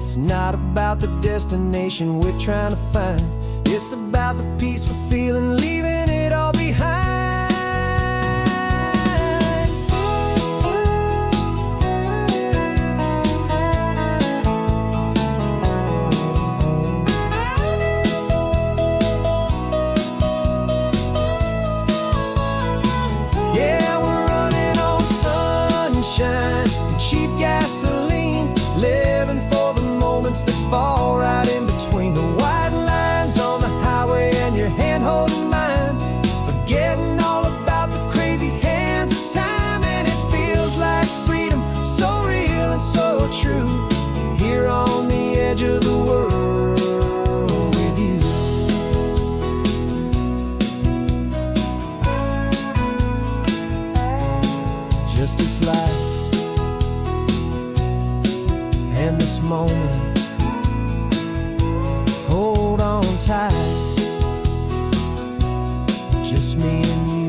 S2: It's not about the destination we're trying to find, it's about the peace we're feeling, leaving it all behind. Yeah, we're running on sunshine and cheap gasoline, living for the moments that fall right in between. The white lines on the highway and your hand holding mine, forgetting all about the crazy hands of time. And it feels like freedom, so real and so true, here on the edge of the world with you. Just this life and this moment, hold on tight, just me and you.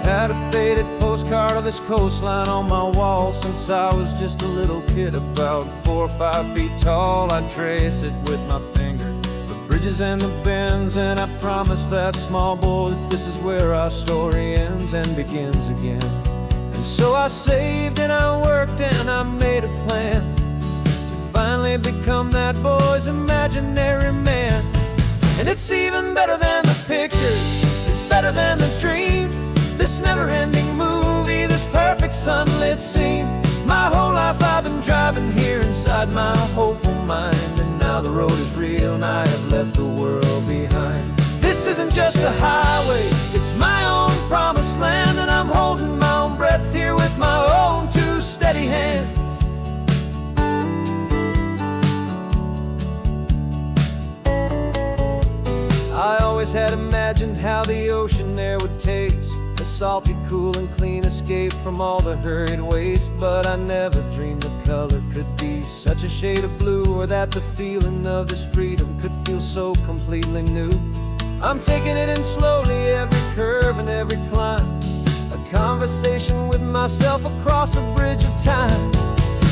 S2: Had a faded postcard of this coastline on my wall since I was just a little kid, about 4 or 5 feet tall. I trace it with my finger, the bridges and the bends, and I promised that small boy that this is where our story ends and begins again. And so I saved and I worked and I made a plan to finally become that boy's imaginary man. And it's even better than the pictures, it's better than the dream, this never-ending movie, this perfect sunlit scene. My whole life I've been driving here inside my hopeful mind, and now the road is real and I have left the world behind. This isn't just a highway, it's my own promised land, and I'm holding my own breath here with my own 2 steady hands. I always had imagined how the ocean air would taste, a salty, cool and clean escape from all the hurried waste. But I never dreamed the color could be such a shade of blue, or that the feeling of this freedom could feel so completely new. I'm taking it in slowly, every curve and every climb, a conversation with myself across a bridge of time.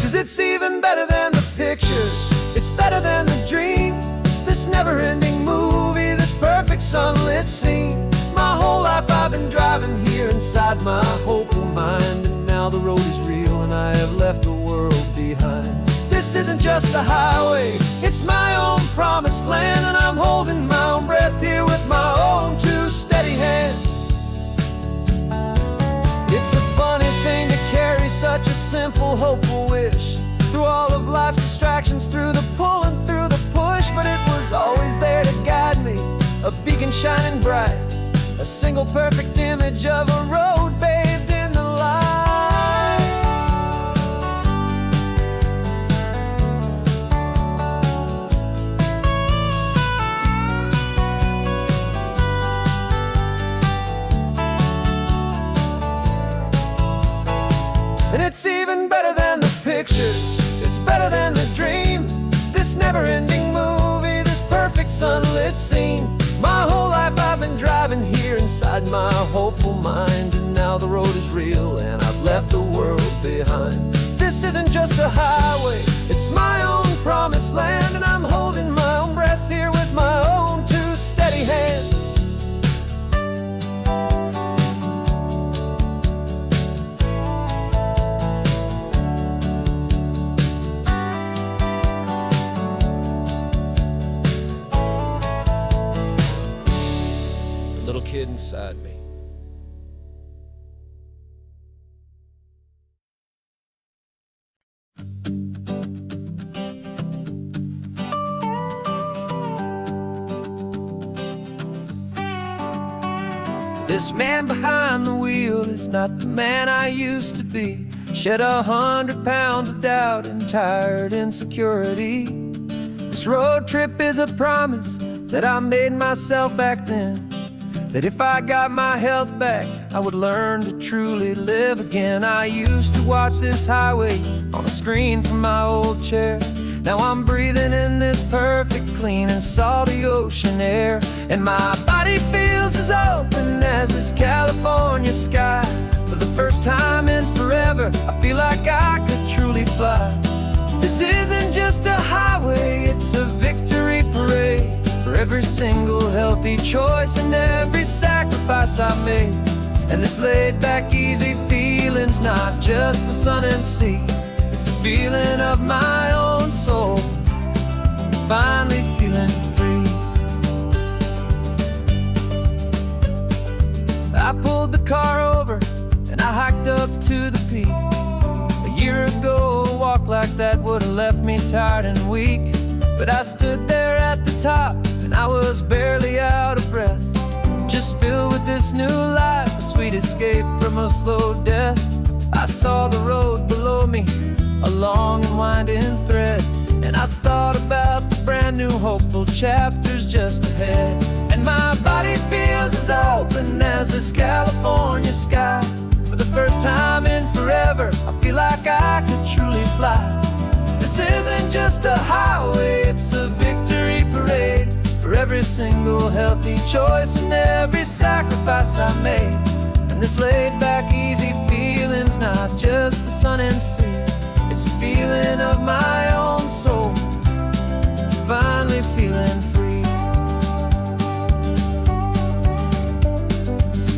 S2: 'Cause it's even better than the pictures, it's better than the dream, this never-ending movie, this perfect sunlit scene.
S1: My whole life I've been driving here inside my hopeful mind, and now the road is real and I have left the world behind. This isn't just a highway, it's my own promised land, and I'm holding my own breath here with my own two steady hands. It's a funny thing to carry such a simple, hopeful wish through all of life's distractions, through the pull and through the push, but it was always there to guide me, a beacon shining bright, a single perfect image of a road bathed in the light. And it's even better than the picture, it's better than the dream, this never-ending movie, this perfect sunlit scene. My whole life I've been driving here inside my hopeful mind, and now the road is real and I've left the world behind. This isn't just a highway, it's my own promised land, and I'm holding my own breath here with my own two steady hands. Little kid inside me. This man behind the wheel is not the man I used to be. Shed 100 pounds of doubt and tired insecurity. This road trip is a promise that I made myself back then, that if I got my health back, I would learn to truly live again. I used to watch this highway on a screen from my old chair. Now I'm breathing in this perfect, clean and salty ocean air, and my body feels as open as this California sky. For the first time in forever, I feel like I could truly fly. This isn't just a highway, it's a victory parade for every single healthy choice and every sacrifice I made. And this laid-back, easy feeling's not just the sun and sea, it's the feeling of my own soul, finally feeling free. I pulled the car over and I hiked up to the peak. A year ago, a walk like that would have left me tired and weak, but I stood there at the top and I was barely out of breath, just filled with this new life, a sweet escape from a slow death. I saw the road below me, a long and winding thread, and I thought about the brand new hopeful chapters just ahead. And my body feels as open as this California sky. For the first time in forever, I feel like I could truly fly. This isn't just a highway, it's a victory parade for every single healthy choice and every sacrifice I made. And this laid-back, easy feeling's not just the sun and sea, it's a feeling of my own soul, finally feeling free.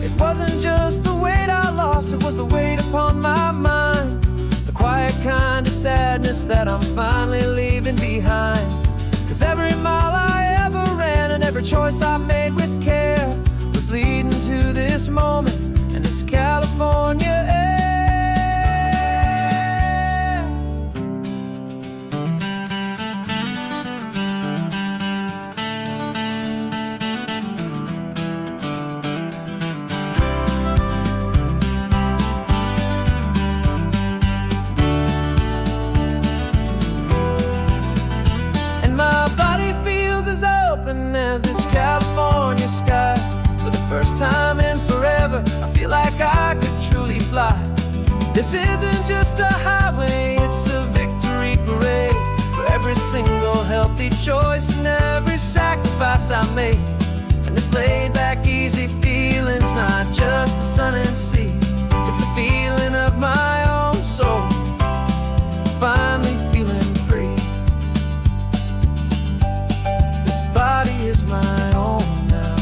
S1: It wasn't just the weight I lost, it was the weight upon my mind, the quiet kind of sadness that I'm finally leaving behind. Cause every mile I ever ran and every choice I made with care was leading to this moment and this California air. As this California sky, for the first time in forever, I feel like I could truly fly. This isn't just a highway, it's a victory parade for every single healthy choice and every sacrifice I made. And this laid-back, easy feeling's not just the sun and sea, it's a feeling of my own soul, finally feeling free. Body is my own now.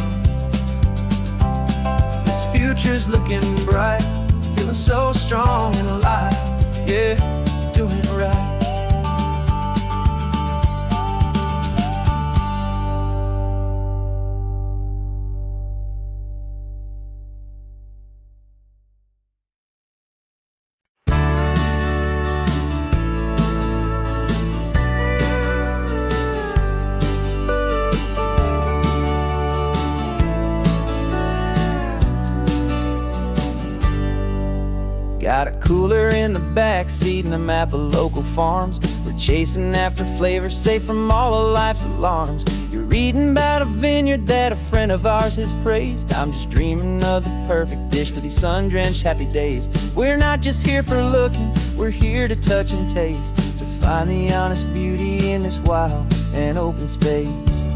S2: Got a cooler in the back seat and a map of local farms. We're chasing after flavors safe from all of life's alarms. You're reading about a vineyard that a friend of ours has praised. I'm just dreaming of the perfect dish for these sun-drenched happy days. We're not just here for looking, we're here to touch and taste, to find the honest beauty in this wild and open space.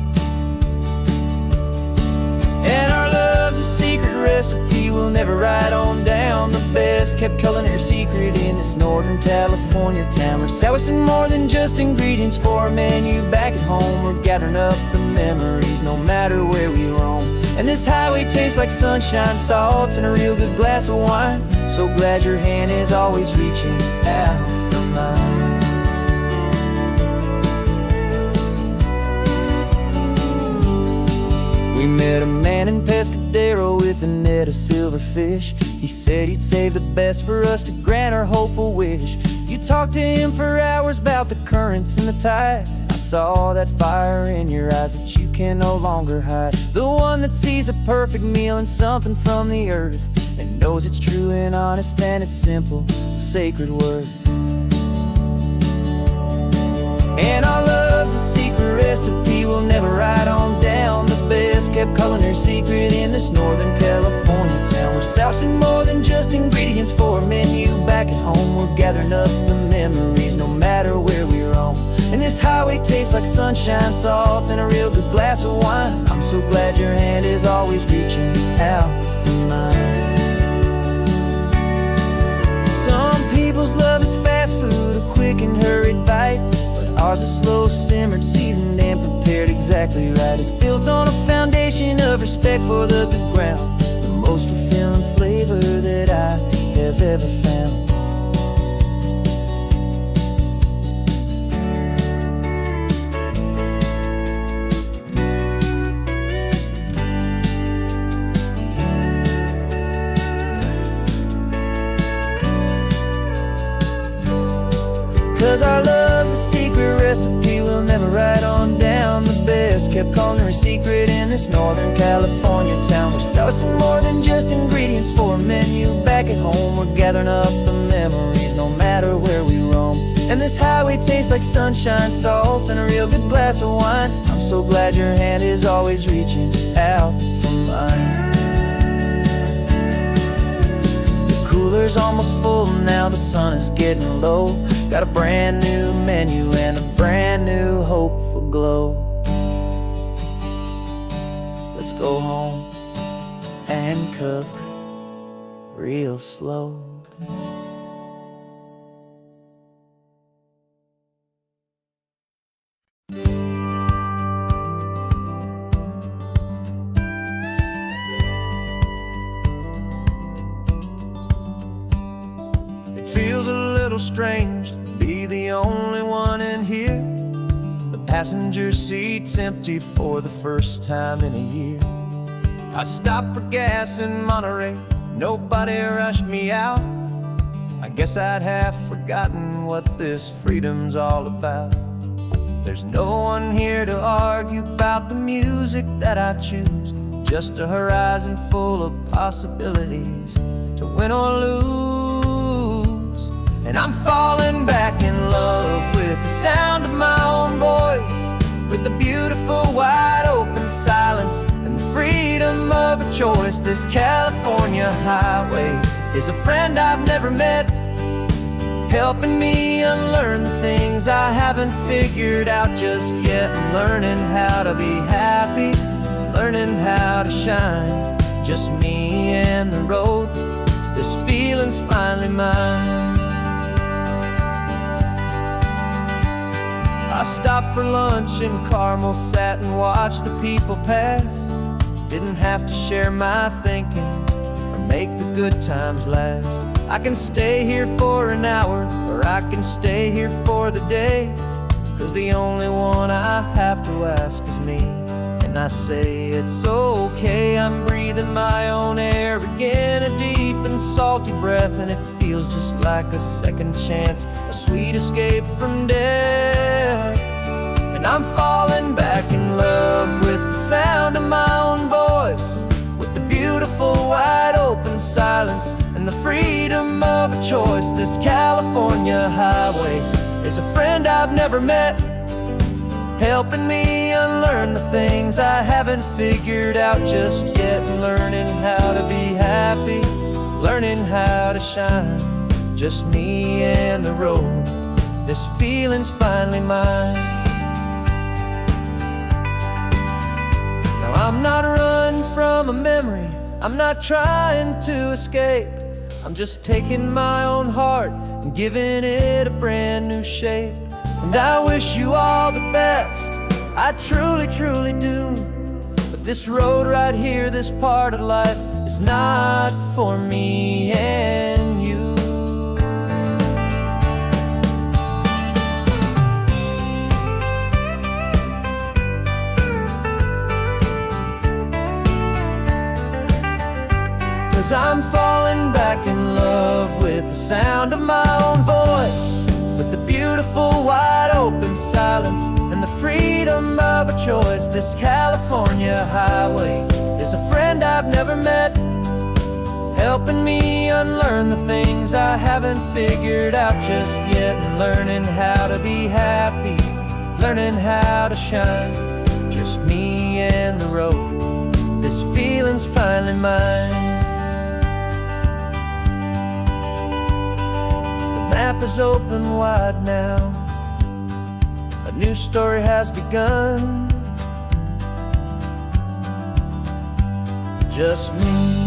S2: And our love's a secret recipe we'll never write on down. The best kept culinary secret in this Northern California town. We're selling more than just ingredients for a menu back at home. We're gathering up the memories no matter where we roam. And this highway tastes like sunshine, salt, and a real good glass of wine. So glad your hand is always reaching out for mine. We met a man in Pescadero with a net of silverfish. He said he'd save the best for us to grant our hopeful wish. You talked to him for hours about the currents and the tide. I saw that fire in your eyes that you can no longer hide. The one that sees a perfect meal in something from the earth, and knows it's true and honest and it's simple, sacred worth. And our love's a secret recipe we'll never write on down. The best kept culinary secret in this Northern California town. We're sourcing more than just ingredients for a menu back at home. We're gathering up the memories no matter where we roam. And this highway tastes like sunshine, salt, and a real good glass of wine. I'm so glad your hand is always reaching out for mine. Some people's love is fast food, a quick and hurried bite. Ours is slow simmered, seasoned, and prepared exactly right. It's built on a foundation of respect for the good ground, the most fulfilling flavor that I have ever found. 'Cause our love's a secret recipe we'll never write on down. The best kept culinary secret in this Northern California town. We're sourcing more than just ingredients for a menu back at home. We're gathering up the memories no matter where we roam. And this highway tastes like sunshine, salt, and a real good glass of wine. I'm so glad your hand is always reaching out for mine. The cooler's almost full now, the sun is getting low. Got a brand new menu and a brand new hopeful glow. Let's go home and cook real slow. It feels a little strange to be the only one in here. The passenger seat's empty for the first time in a year. I stopped for gas in Monterey, nobody rushed me out. I guess I'd have forgotten what this freedom's all about. There's no one here to argue about the music that I choose, just a horizon full of possibilities to win or lose. And I'm falling back in love with the sound of my own voice, with the beautiful wide open silence and the freedom of a choice. This California highway is a friend I've never met, helping me unlearn the things I haven't figured out just yet. I'm learning how to be happy, learning how to shine, just me and the road. This feeling's finally mine. I stopped for lunch in Carmel, sat and watched the people pass. Didn't have to share my thinking or make the good times last. I can stay here for an hour, or I can stay here for the day, 'cause the only one I have to ask is me. And I say it's okay, I'm breathing my own air again, a deep and salty breath, and it feels just like a second chance, a sweet escape from death. And I'm falling back in love with the sound of my own voice, with the beautiful wide open silence and the
S1: freedom of a choice. This California highway is a friend I've never met, helping me unlearn the things I haven't figured out just yet. Learning how to be happy, learning how to shine, just me and the road. This feeling's finally mine. Now I'm not running from a memory, I'm not trying to escape. I'm just taking my own heart and giving it a brand new shape. And I wish you all the best, I truly, truly do. But this road right here, this part of life, is not for me and you. Cause I'm falling back in love with the sound of my own voice, with the beautiful wide open silence and the freedom of a choice. This California highway is a friend I've never met, helping me unlearn the things I haven't figured out just yet. And learning how to be happy, learning how to shine, just me and the road. This feeling's finally mine. The map is open wide now, a new story has begun. Just me